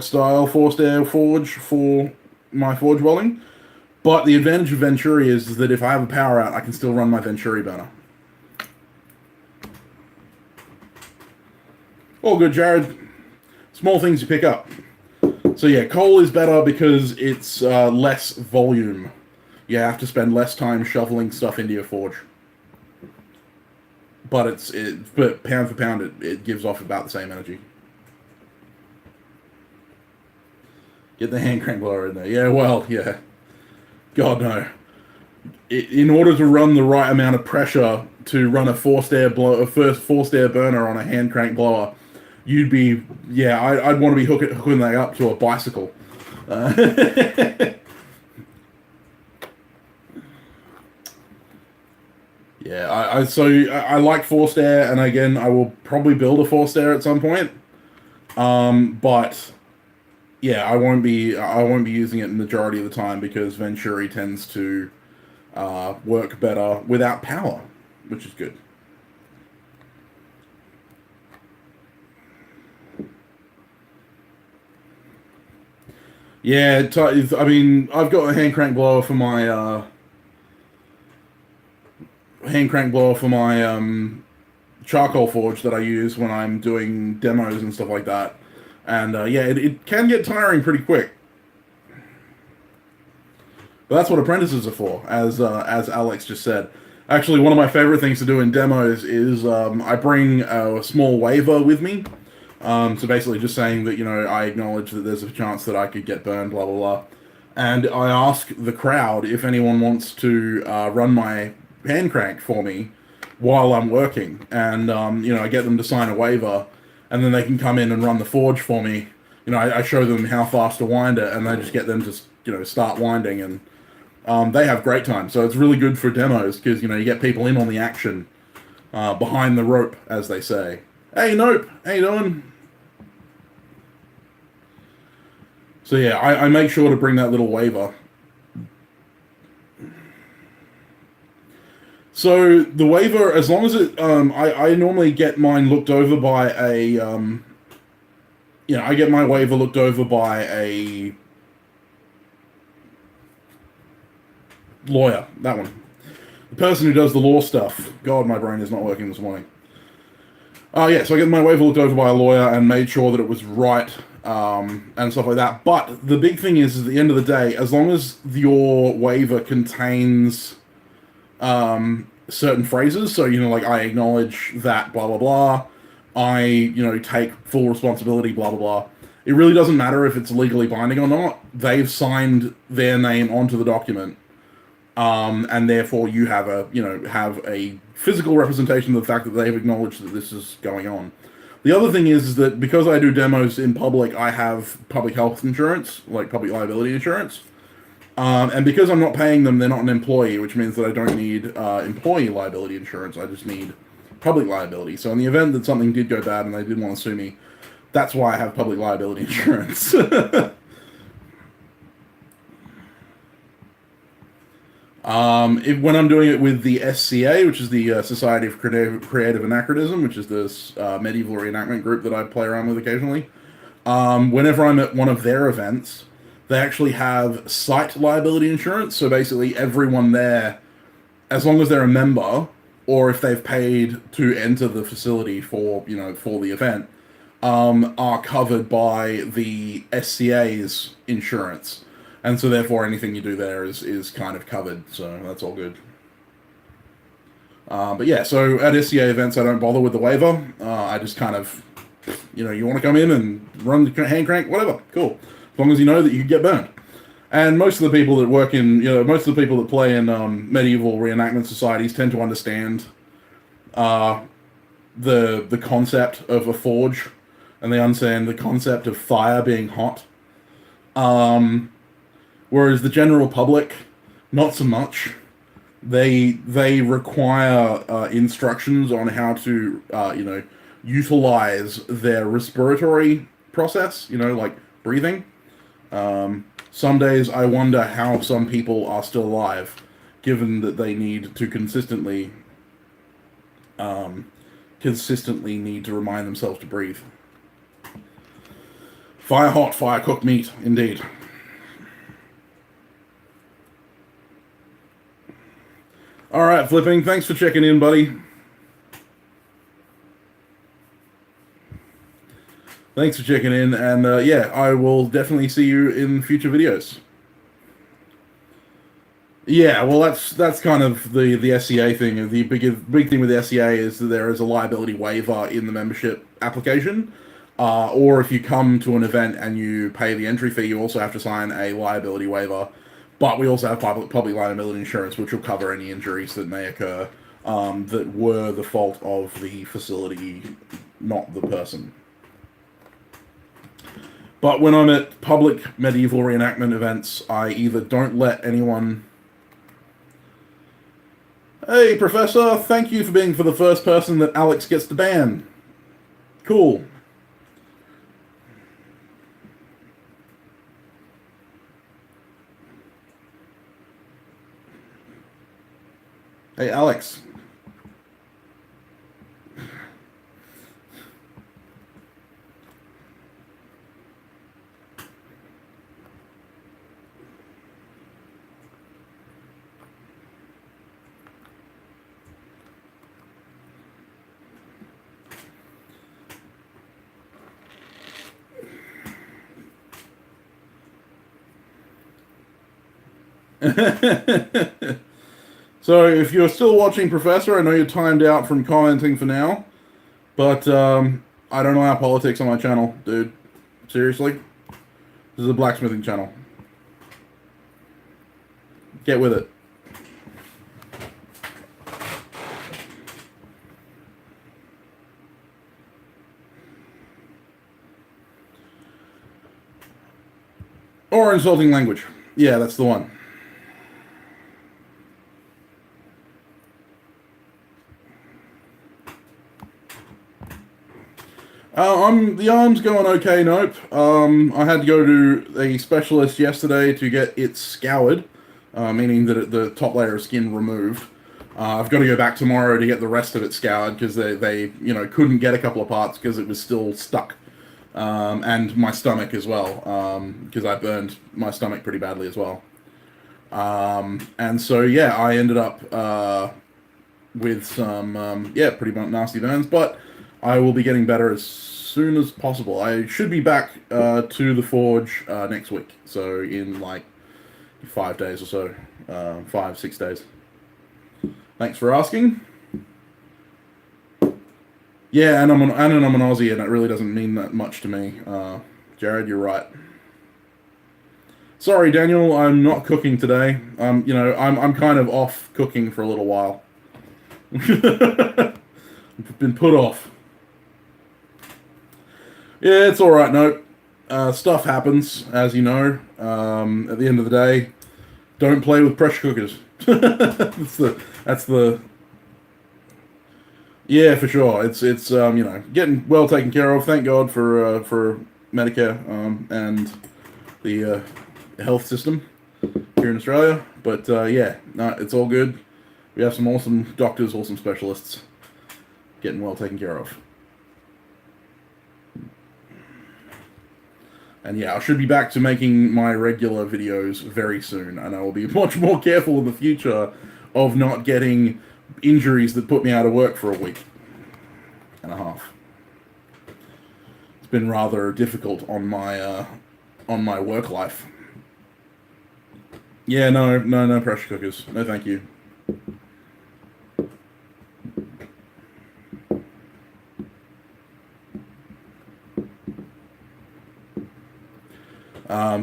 style forced air forge for my forge welding. But the advantage of Venturi is that if I have a power out, I can still run my Venturi burner. All good, Jared. Small things you pick up. So yeah, coal is better because it's less volume. You have to spend less time shoveling stuff into your forge. But but pound for pound, it gives off about the same energy. Get the hand crank blower in there. Yeah, well, yeah. God, no. In order to run the right amount of pressure to run a forced air burner on a hand crank blower, you'd be, I'd want to be hooking that up to a bicycle. Yeah, I like forced air, and again, I will probably build a forced air at some point. But yeah, I won't be using it the majority of the time because Venturi tends to work better without power, which is good. Yeah, I mean, I've got a hand crank blower for my charcoal forge that I use when I'm doing demos and stuff like that. And it can get tiring pretty quick. But that's what apprentices are for, as Alex just said. Actually, one of my favorite things to do in demos is I bring a small waiver with me. So basically just saying that, I acknowledge that there's a chance that I could get burned, blah, blah, blah. And I ask the crowd if anyone wants to run my hand crank for me while I'm working. And, I get them to sign a waiver, and then they can come in and run the forge for me. I show them how fast to wind it, and I just get them to, start winding, and they have great time. So it's really good for demos, because, you get people in on the action, behind the rope, as they say. Hey, Nope, how you doing? So yeah, I make sure to bring that little waiver. So the waiver, as long as it, I normally get mine looked over by a, I get my waiver looked over by a lawyer, that one. The person who does the law stuff. God, my brain is not working this morning. So I get my waiver looked over by a lawyer and made sure that it was right, and stuff like that. But the big thing is, at the end of the day, as long as your waiver contains certain phrases, so, like, I acknowledge that, blah, blah, blah, I, take full responsibility, blah, blah, blah. It really doesn't matter if it's legally binding or not. They've signed their name onto the document, and therefore you have a physical representation of the fact that they've acknowledged that this is going on. The other thing is that because I do demos in public, I have public health insurance, like public liability insurance. And because I'm not paying them, they're not an employee, which means that I don't need employee liability insurance. I just need public liability. So in the event that something did go bad and they did want to sue me, that's why I have public liability insurance. When I'm doing it with the SCA, which is the Society of Creative Anachronism, which is this medieval reenactment group that I play around with occasionally, whenever I'm at one of their events, they actually have site liability insurance. So basically, everyone there, as long as they're a member, or if they've paid to enter the facility for for the event, are covered by the SCA's insurance, and so therefore anything you do there is kind of covered. So that's all good. But yeah, so at SCA events, I don't bother with the waiver. I just kind of, you want to come in and run the hand crank, whatever, cool. As long as you know that you can get burned. And most of the people that work in, most of the people that play in medieval reenactment societies tend to understand the concept of a forge, and they understand the concept of fire being hot. Whereas the general public, not so much. They require instructions on how to utilize their respiratory process. Like breathing. Some days I wonder how some people are still alive, given that they need to consistently need to remind themselves to breathe. Fire hot, fire cooked meat, indeed. All right, Flipping, thanks for checking in, buddy. Thanks for checking in, and yeah, I will definitely see you in future videos. Yeah, well, that's kind of the SCA thing. The big thing with the SCA is that there is a liability waiver in the membership application, or if you come to an event and you pay the entry fee, you also have to sign a liability waiver. But we also have public liability insurance, which will cover any injuries that may occur that were the fault of the facility, not the person. But when I'm at public medieval reenactment events, I either don't let anyone... Hey, Professor, thank you for being for the first person that Alex gets to ban. Cool. Hey, Alex. So, if you're still watching, Professor, I know you're timed out from commenting for now, but I don't allow politics on my channel, dude. Seriously? This is a blacksmithing channel. Get with it. Or insulting language. Yeah, that's the one. The arm's going okay, nope. I had to go to a specialist yesterday to get it scoured, meaning that the top layer of skin removed. I've got to go back tomorrow to get the rest of it scoured because they couldn't get a couple of parts because it was still stuck. And my stomach as well, because I burned my stomach pretty badly as well. And so, yeah, I ended up with some, pretty nasty burns, but I will be getting better as soon as possible. I should be back to the forge next week, so in like 5 days or so, 5-6 days. Thanks for asking. Yeah, and I'm an Aussie, and it really doesn't mean that much to me. Jared, you're right. Sorry, Daniel, I'm not cooking today. I'm kind of off cooking for a little while. I've been put off. Yeah, it's alright, no. Stuff happens, as you know. At the end of the day, don't play with pressure cookers. that's the Yeah, for sure. It's getting well taken care of. Thank God for Medicare and the health system. here in Australia. But yeah, no, it's all good. We have some awesome doctors, awesome specialists, getting well taken care of. And yeah, I should be back to making my regular videos very soon, and I will be much more careful in the future of not getting injuries that put me out of work for a week and a half. It's been rather difficult on my work life. Yeah, no pressure cookers. No, thank you.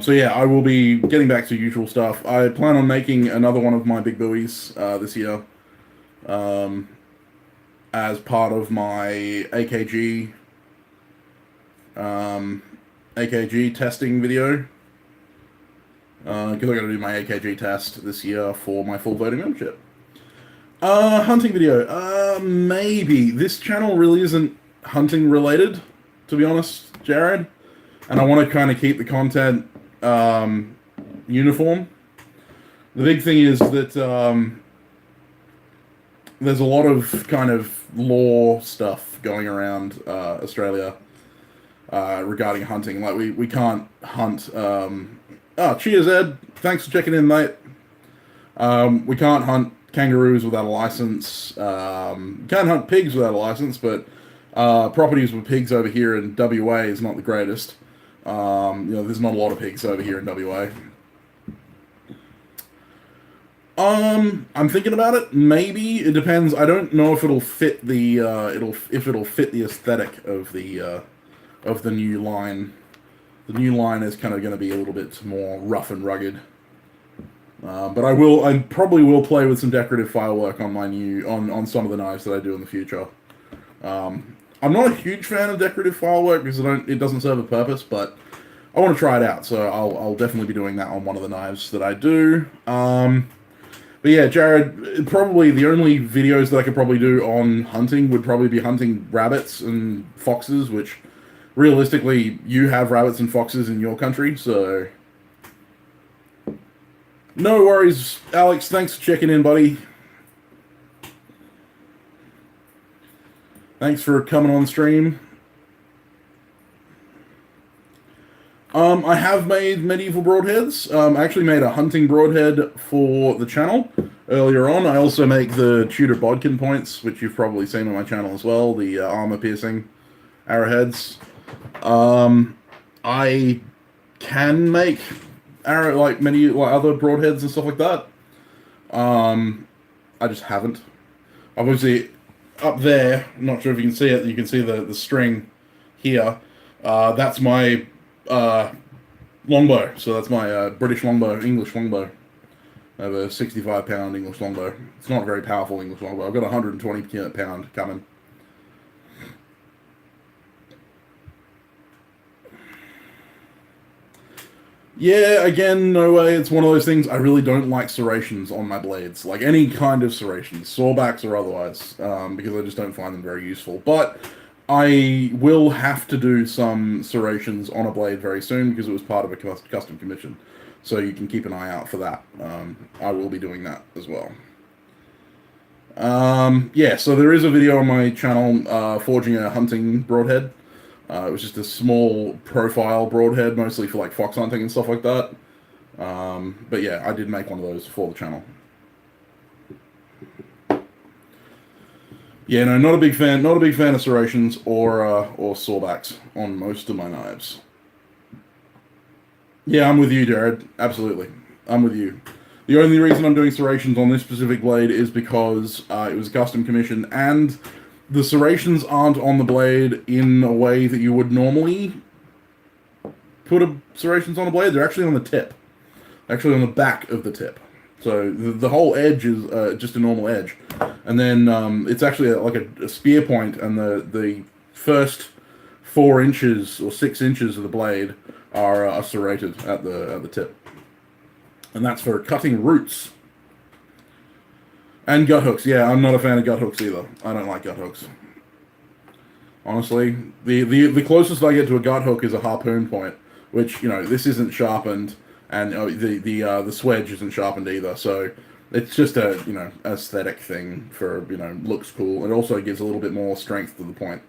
So yeah, I will be getting back to usual stuff. I plan on making another one of my big buoys this year, as part of my AKG testing video. Because I got to do my AKG test this year for my full voting membership. Hunting video. Maybe. This channel really isn't hunting related, to be honest, Jared. And I want to kind of keep the content uniform. The big thing is that there's a lot of kind of law stuff going around Australia regarding hunting. Like, we can't hunt... cheers, Ed. Thanks for checking in, mate. We can't hunt kangaroos without a license. Can't hunt pigs without a license, but properties with pigs over here in WA is not the greatest. There's not a lot of pigs over here in WA. I'm thinking about it. Maybe it depends. I don't know if it'll fit the it'll fit the aesthetic of the new line. The new line is kind of going to be a little bit more rough and rugged. But I probably will play with some decorative firework on my on some of the knives that I do in the future. I'm not a huge fan of decorative firework because it doesn't serve a purpose, but I want to try it out, so I'll definitely be doing that on one of the knives that I do. But yeah, Jared, probably the only videos that I could probably do on hunting would probably be hunting rabbits and foxes, which realistically, you have rabbits and foxes in your country, so... No worries, Alex. Thanks for checking in, buddy. Thanks for coming on stream. I have made medieval broadheads. I actually made a hunting broadhead for the channel earlier on. I also make the Tudor bodkin points, which you've probably seen on my channel as well, the armor-piercing arrowheads. I can make many other broadheads and stuff like that. I just haven't. Obviously, up there, I'm not sure if you can see it. You can see the string here. That's my longbow. So that's my British longbow, English longbow. I have a 65-pound English longbow. It's not a very powerful English longbow. I've got a 120-pound coming. Yeah, again, no way. It's one of those things. I really don't like serrations on my blades. Like, any kind of serrations, sawbacks or otherwise, because I just don't find them very useful. But I will have to do some serrations on a blade very soon because it was part of a custom commission. So you can keep an eye out for that. I will be doing that as well. Yeah, so there is a video on my channel forging a hunting broadhead. It was just a small profile broadhead, mostly for like fox hunting and stuff like that. But yeah, I did make one of those for the channel. Yeah, no, not a big fan of serrations or sawbacks on most of my knives. Yeah, I'm with you, Jared. Absolutely. I'm with you. The only reason I'm doing serrations on this specific blade is because it was a custom commission, and the serrations aren't on the blade in a way that you would normally put serrations on a blade. They're actually on the tip. Actually on the back of the tip. So the whole edge is just a normal edge. And then it's actually like a spear point, and the first 4 inches or 6 inches of the blade are serrated at the tip. And that's for cutting roots. And gut hooks. Yeah, I'm not a fan of gut hooks either. I don't like gut hooks. Honestly, the closest I get to a gut hook is a harpoon point, which, this isn't sharpened, and the swedge isn't sharpened either. So it's just a aesthetic thing for looks cool. It also gives a little bit more strength to the point.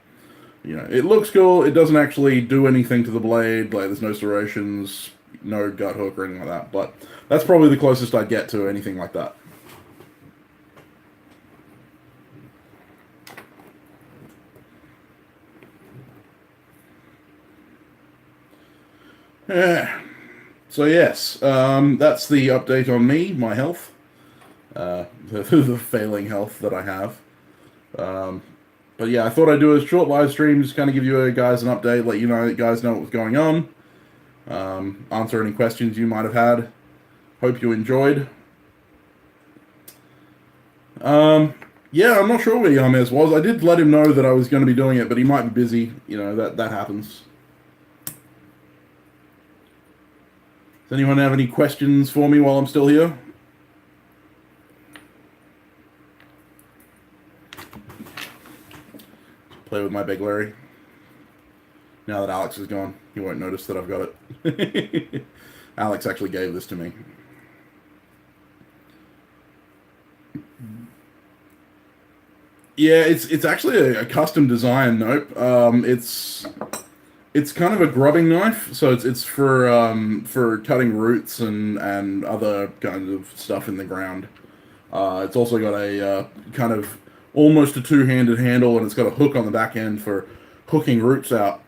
It looks cool. It doesn't actually do anything to the blade. Like there's no serrations, no gut hook or anything like that. But that's probably the closest I'd get to anything like that. Yeah. So yes, that's the update on me, my health, the failing health that I have. Um, but yeah, I thought I'd do a short live stream, just kind of give you guys an update, let you guys know what's going on, answer any questions you might have had. Hope you enjoyed. Yeah, I'm not sure where Yamez was. I did let him know that I was going to be doing it, but he might be busy. That happens. Does anyone have any questions for me while I'm still here? Play with my big Larry. Now that Alex is gone, he won't notice that I've got it. Alex actually gave this to me. Yeah, it's actually a custom design. Nope. It's kind of a grubbing knife, so it's for cutting roots and other kinds of stuff in the ground. It's also got a kind of almost a two-handed handle, and it's got a hook on the back end for hooking roots out.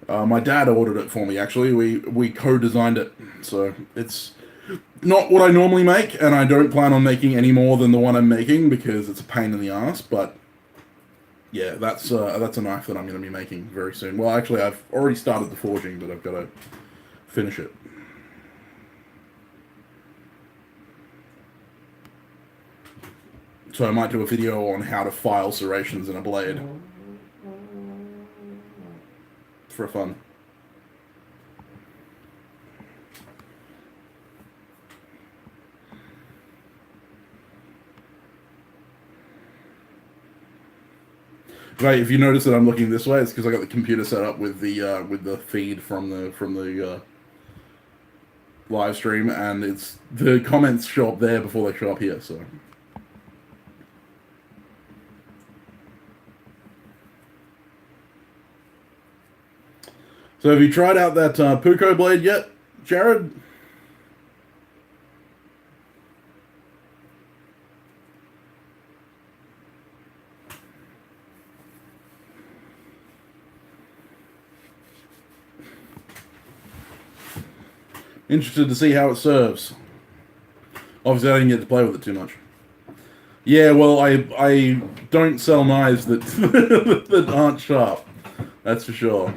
My dad ordered it for me, actually. We co-designed it, so it's not what I normally make, and I don't plan on making any more than the one I'm making because it's a pain in the ass. But yeah, that's a knife that I'm going to be making very soon. Well, actually, I've already started the forging, but I've got to finish it. So I might do a video on how to file serrations in a blade. For fun. Right, if you notice that I'm looking this way, it's because I got the computer set up with the feed from the live stream, and it's the comments show up there before they show up here. So have you tried out that Puko blade yet, Jared? Interested to see how it serves. Obviously, I didn't get to play with it too much. Yeah, well, I don't sell knives that that aren't sharp. That's for sure.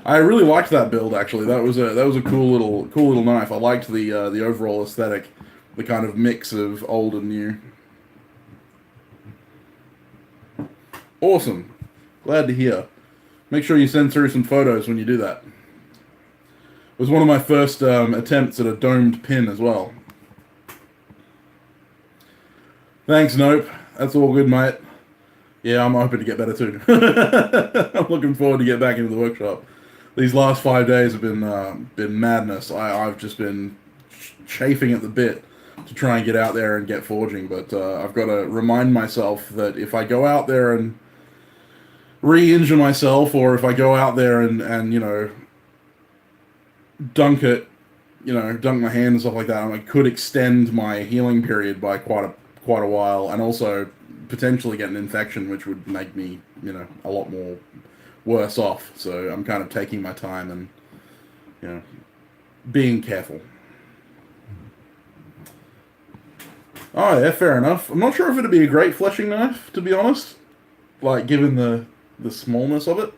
I really liked that build, actually. That was a cool little knife. I liked the overall aesthetic, the kind of mix of old and new. Awesome. Glad to hear. Make sure you send through some photos when you do that. It was one of my first attempts at a domed pin as well. Thanks, Nope. That's all good, mate. Yeah, I'm hoping to get better too. I'm looking forward to get back into the workshop. These last 5 days have been madness. I've just been chafing at the bit to try and get out there and get forging, but I've got to remind myself that if I go out there and re-injure myself, or if I go out there and dunk it, dunk my hand and stuff like that, I could extend my healing period by quite a while, and also potentially get an infection, which would make me, a lot more worse off. So I'm kind of taking my time and, being careful. Oh yeah, fair enough. I'm not sure if it'd be a great fleshing knife, to be honest. Like, given the smallness of it.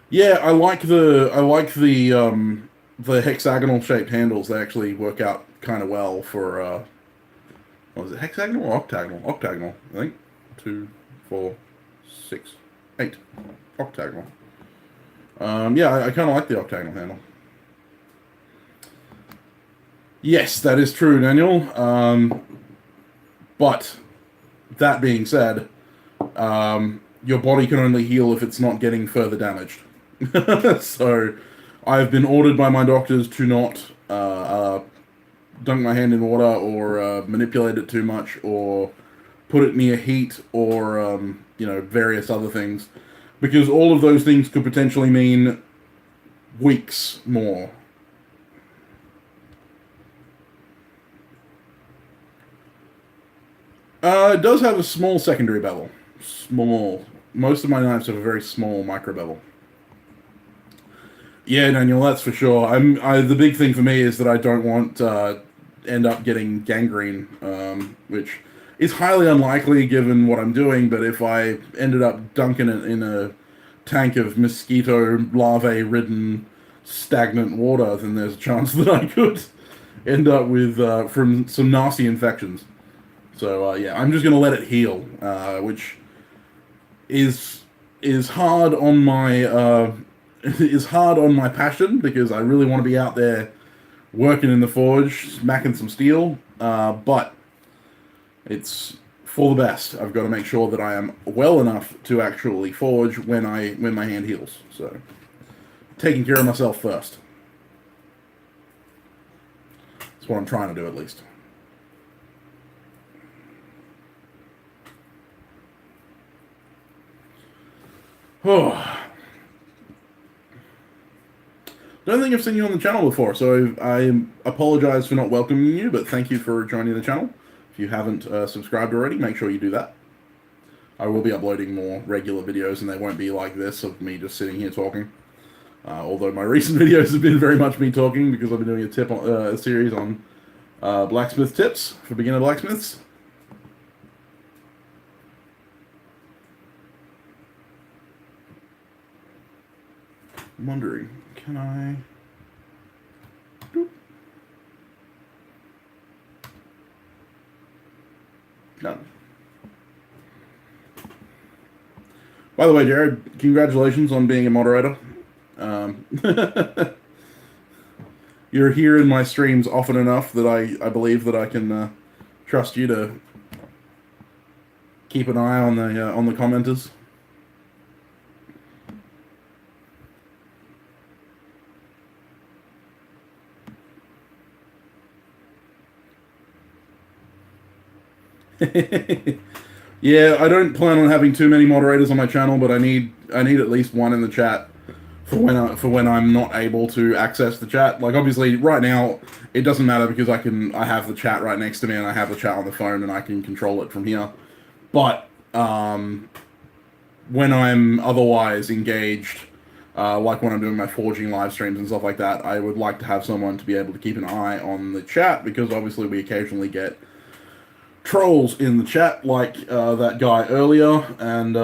Yeah, I like the hexagonal shaped handles. They actually work out kind of well for what was it, hexagonal or octagonal? Octagonal, I think. 2, 4, 6, 8. Octagonal. Yeah, I kind of like the octagonal handle. Yes, that is true, Daniel. But that being said, your body can only heal if it's not getting further damaged. So I've been ordered by my doctors to not dunk my hand in water or manipulate it too much or put it near heat or various other things, because all of those things could potentially mean weeks more. It does have a small secondary bevel. Small. Most of my knives have a very small micro bevel. Yeah, Daniel, that's for sure. The big thing for me is that I don't want end up getting gangrene, which is highly unlikely given what I'm doing. But if I ended up dunking it in a tank of mosquito larvae-ridden stagnant water, then there's a chance that I could end up with from some nasty infections. So yeah, I'm just gonna let it heal, which is is hard on my is hard on my passion, because I really want to be out there working in the forge, smacking some steel. But it's for the best. I've got to make sure that I am well enough to actually forge when my hand heals. So taking care of myself first. That's what I'm trying to do, at least. Oh. Don't think I've seen you on the channel before, so I apologize for not welcoming you, but thank you for joining the channel. If you haven't subscribed already, make sure you do that. I will be uploading more regular videos, and they won't be like this of me just sitting here talking. Although my recent videos have been very much me talking, because I've been doing a series on blacksmith tips for beginner blacksmiths. I'm wondering, can I... Doop. None. By the way, Jared, congratulations on being a moderator. You're here in my streams often enough that I believe that I can trust you to keep an eye on the commenters. Yeah, I don't plan on having too many moderators on my channel, but I need at least one in the chat for when I'm not able to access the chat. Like, obviously right now it doesn't matter, because I have the chat right next to me, and I have the chat on the phone, and I can control it from here. But when I'm otherwise engaged, like when I'm doing my forging live streams and stuff like that, I would like to have someone to be able to keep an eye on the chat, because obviously we occasionally get trolls in the chat, like that guy earlier, and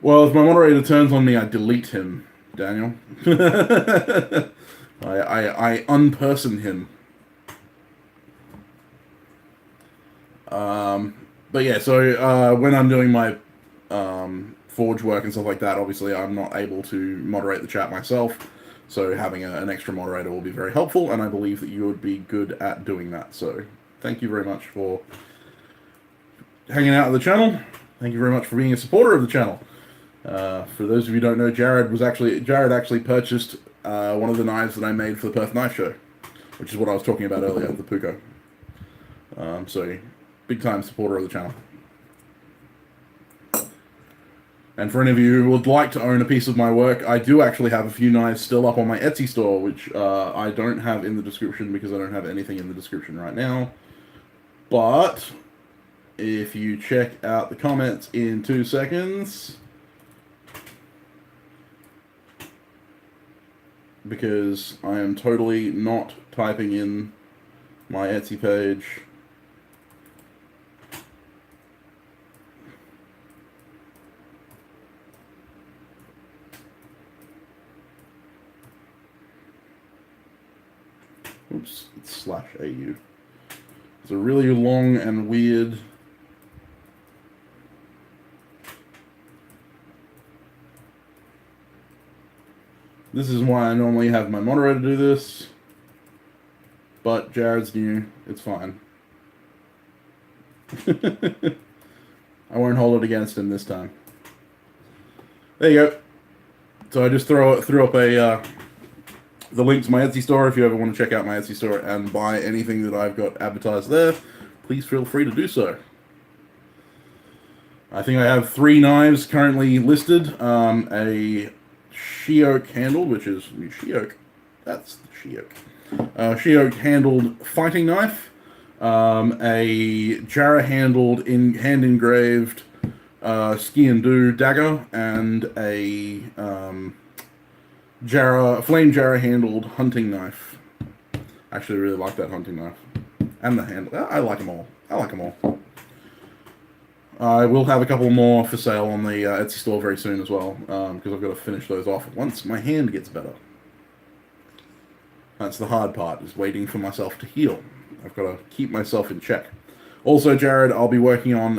well, if my moderator turns on me, I delete him, Daniel. I unperson him. But yeah, so when I'm doing my forge work and stuff like that, obviously I'm not able to moderate the chat myself. So having an extra moderator will be very helpful, and I believe that you would be good at doing that. So thank you very much for hanging out on the channel. Thank you very much for being a supporter of the channel. For those of you who don't know, Jared actually purchased one of the knives that I made for the Perth Knife Show, which is what I was talking about earlier, the Puko. So big time supporter of the channel. And for any of you who would like to own a piece of my work, I do actually have a few knives still up on my Etsy store, which I don't have in the description, because I don't have anything in the description right now. But if you check out the comments in 2 seconds, because I am totally not typing in my Etsy page. Oops, it's /AU. It's a really long and weird... This is why I normally have my moderator do this, but Jared's new. It's fine. I won't hold it against him this time. There you go. So I just threw up a the link to my Etsy store. If you ever want to check out my Etsy store and buy anything that I've got advertised there, please feel free to do so. I think I have 3 knives currently listed. A she-oak handled, which is she-oak. That's the she-oak. She-oak handled fighting knife. A Jarrah handled hand engraved ski and do dagger, and a flame Jarrah handled hunting knife. Actually, really like that hunting knife and the handle. I like them all. I like them all. I will have a couple more for sale on the Etsy store very soon as well, because I've got to finish those off once my hand gets better. That's the hard part, is waiting for myself to heal. I've got to keep myself in check. Also, Jared, I'll be working on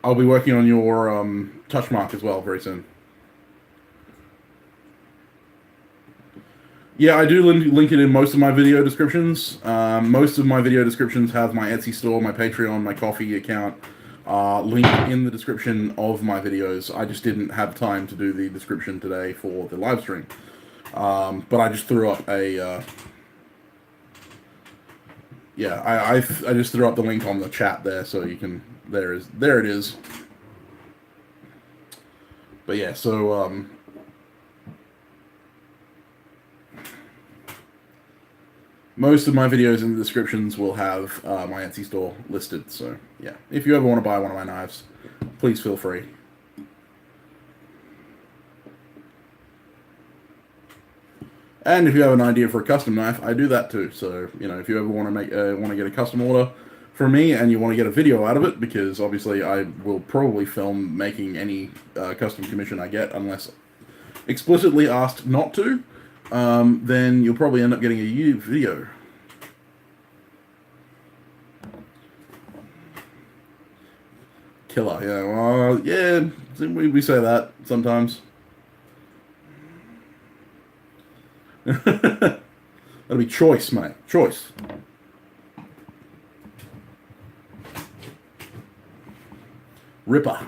I'll be working on your touch mark as well very soon. Yeah, I do link it in most of my video descriptions. Most of my video descriptions have my Etsy store, my Patreon, my Ko-fi account linked in the description of my videos. I just didn't have time to do the description today for the live stream. But I just threw up a... yeah, I just threw up the link on the chat there, so you can... There it is. But yeah, so... most of my videos in the descriptions will have my Etsy store listed, so yeah. If you ever want to buy one of my knives, please feel free. And if you have an idea for a custom knife, I do that too. So, you know, if you ever want to get a custom order from me and you want to get a video out of it, because obviously I will probably film making any custom commission I get unless explicitly asked not to. Then you'll probably end up getting a YouTube video. Killer, yeah, well, yeah, we say that sometimes. That'll be choice, mate. Choice. Ripper.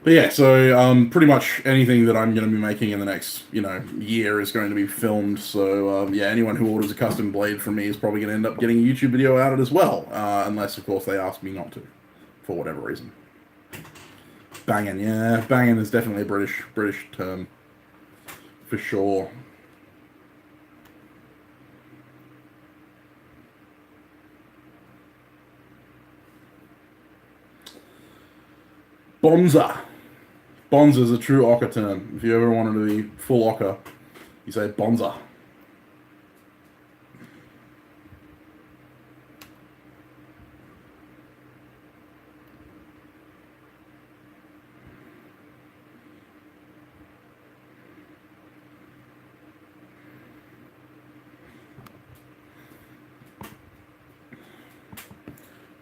But yeah, so pretty much anything that I'm going to be making in the next, year is going to be filmed. So yeah, anyone who orders a custom blade from me is probably going to end up getting a YouTube video out of it as well, unless of course they ask me not to, for whatever reason. Banging, yeah, banging is definitely a British term, for sure. Bonza. Bonza is a true Ocker term. If you ever wanted to be full Ocker, you say Bonza.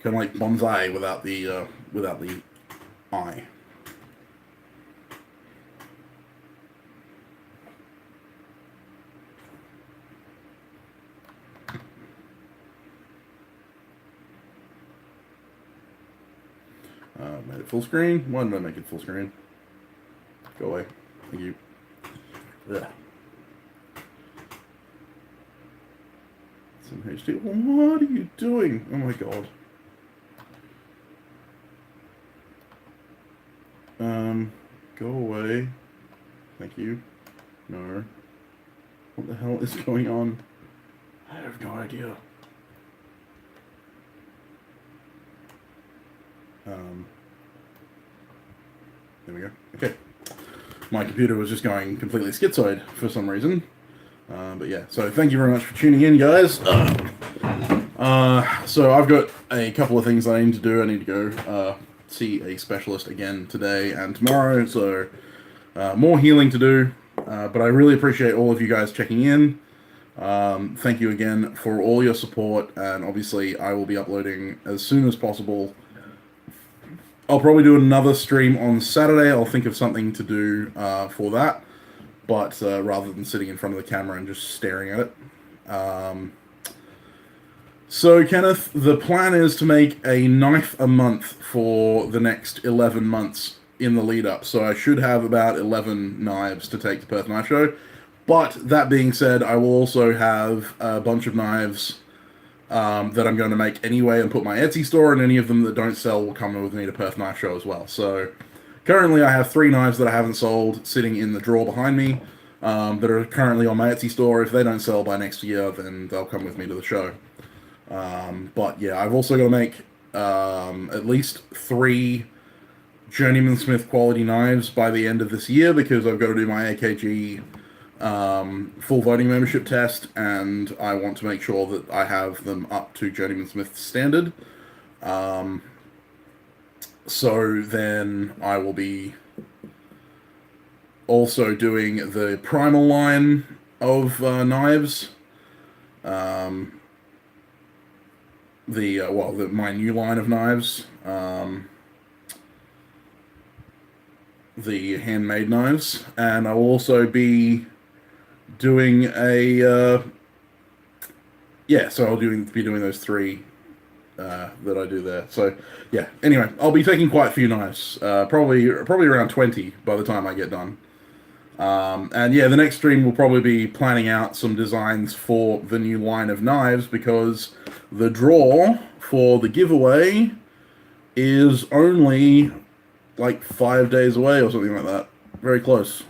Kind of like bonsai without the I. Made it full screen. Why did I make it full screen? Go away. Thank you. Yeah. Some HD. What are you doing? Oh my god. Go away. Thank you. No. What the hell is going on? I have no idea. There we go. Okay. My computer was just going completely schizoid for some reason. But yeah, so thank you very much for tuning in, guys. So I've got a couple of things I need to do. I need to go see a specialist again today and tomorrow, so more healing to do. But I really appreciate all of you guys checking in. Thank you again for all your support, and obviously I will be uploading as soon as possible. I'll probably do another stream on Saturday. I'll think of something to do for that. but rather than sitting in front of the camera and just staring at it. So, Kenneth, the plan is to make a knife a month for the next 11 months in the lead up. So I should have about 11 knives to take to Perth Knife Show. But that being said, I will also have a bunch of knives that I'm going to make anyway and put my Etsy store, and any of them that don't sell will come with me to Perth Knife Show as well. So currently I have 3 knives that I haven't sold sitting in the drawer behind me that are currently on my Etsy store. If they don't sell by next year, then they'll come with me to the show. But yeah, I've also got to make at least 3 Journeyman Smith quality knives by the end of this year, because I've got to do my AKG full voting membership test, and I want to make sure that I have them up to Journeyman Smith standard. So then I will be also doing the Primal line of knives. My new line of knives, the handmade knives, and I will also be doing so I'll be doing those 3 that I do there. So yeah, anyway, I'll be taking quite a few knives, probably around 20 by the time I get done. And yeah, the next stream will probably be planning out some designs for the new line of knives, because the draw for the giveaway is only like 5 days away or something like that. Very close.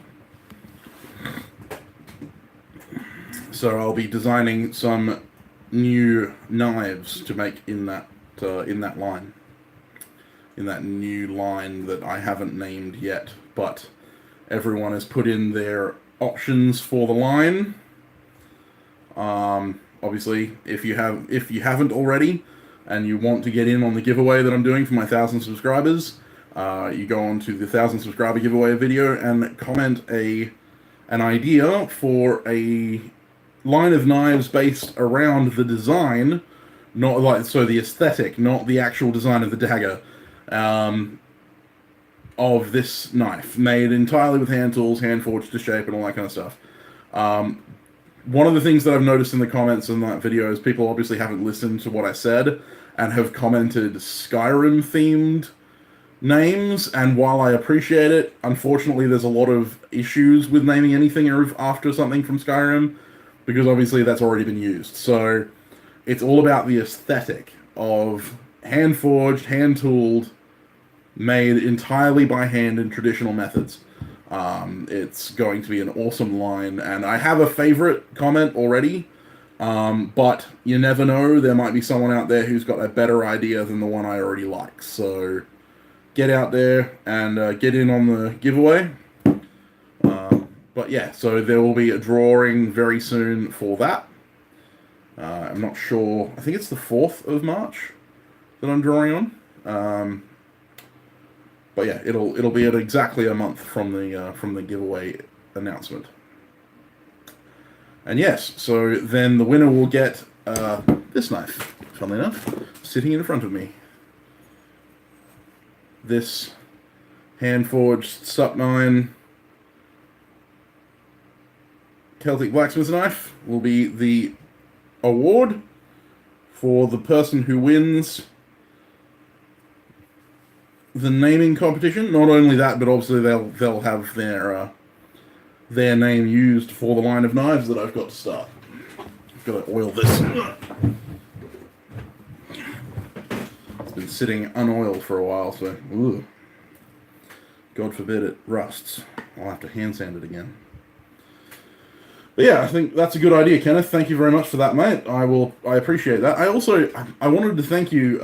So I'll be designing some new knives to make in that line, in that new line that I haven't named yet, but everyone has put in their options for the line. Obviously, if you haven't already, and you want to get in on the giveaway that I'm doing for my 1,000 subscribers, you go on to the 1,000 subscriber giveaway video and comment an idea for a line of knives based around the design, the aesthetic, not the actual design of the dagger, of this knife, made entirely with hand tools, hand forged to shape, and all that kind of stuff. One of the things that I've noticed in the comments in that video is people obviously haven't listened to what I said and have commented Skyrim-themed names, and while I appreciate it, unfortunately there's a lot of issues with naming anything after something from Skyrim, because obviously that's already been used. So it's all about the aesthetic of hand-forged, hand-tooled, made entirely by hand in traditional methods. It's going to be an awesome line, and I have a favorite comment already, but you never know, there might be someone out there who's got a better idea than the one I already like. So get out there and get in on the giveaway. But yeah, so there will be a drawing very soon for that. I'm not sure, I think it's the 4th of March that I'm drawing on. But yeah, it'll be at exactly a month from the giveaway announcement. And yes, so then the winner will get this knife, funnily enough, sitting in front of me. This hand-forged Stuck9 Celtic Blacksmith knife will be the award for the person who wins the naming competition. Not only that, but obviously they'll have their name used for the line of knives that I've got to start. I've got to oil this. It's been sitting unoiled for a while, so ooh. God forbid it rusts. I'll have to hand sand it again. But yeah, I think that's a good idea, Kenneth. Thank you very much for that, mate. I appreciate that. I wanted to thank you.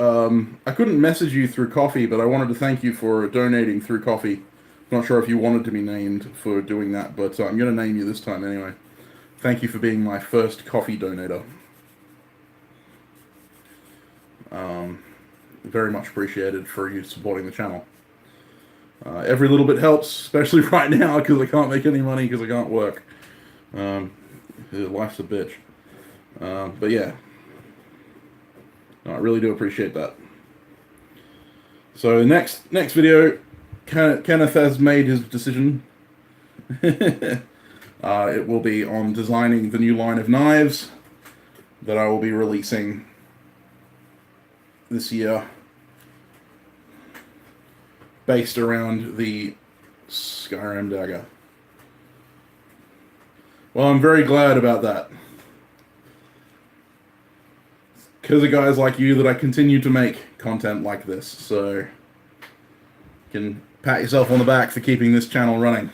I couldn't message you through Coffee, but I wanted to thank you for donating through Coffee. Not sure if you wanted to be named for doing that, but I'm going to name you this time anyway. Thank you for being my first Coffee donator. Very much appreciated for you supporting the channel. Every little bit helps, especially right now because I can't make any money because I can't work. Life's a bitch. But yeah, no, I really do appreciate that. So next video, Kenneth has made his decision. It will be on designing the new line of knives that I will be releasing this year, based around the Skyrim dagger. Well, I'm very glad about that. Because of guys like you that I continue to make content like this, so you can pat yourself on the back for keeping this channel running.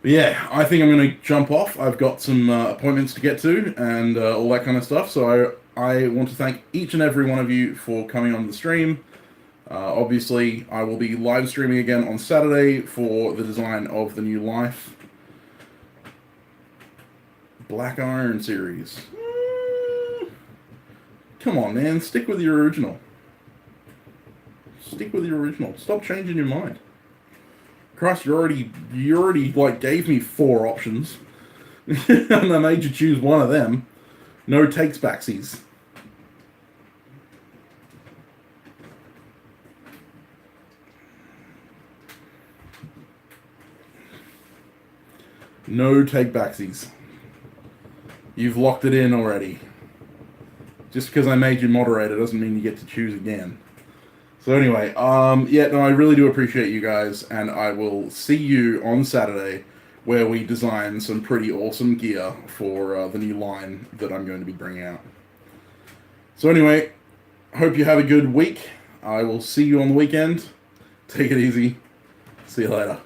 But yeah, I think I'm going to jump off. I've got some appointments to get to and all that kind of stuff, so I want to thank each and every one of you for coming on the stream. Obviously, I will be live streaming again on Saturday for the design of the new Life Black Iron series. Come on, man. Stick with your original. Stick with your original. Stop changing your mind. Christ, you already like gave me 4 options. And I made you choose one of them. No takes backsies. No take backsies. You've locked it in already. Just because I made you moderator doesn't mean you get to choose again. So anyway, yeah, no, I really do appreciate you guys, and I will see you on Saturday, where we design some pretty awesome gear for the new line that I'm going to be bringing out. So anyway, hope you have a good week. I will see you on the weekend. Take it easy. See you later.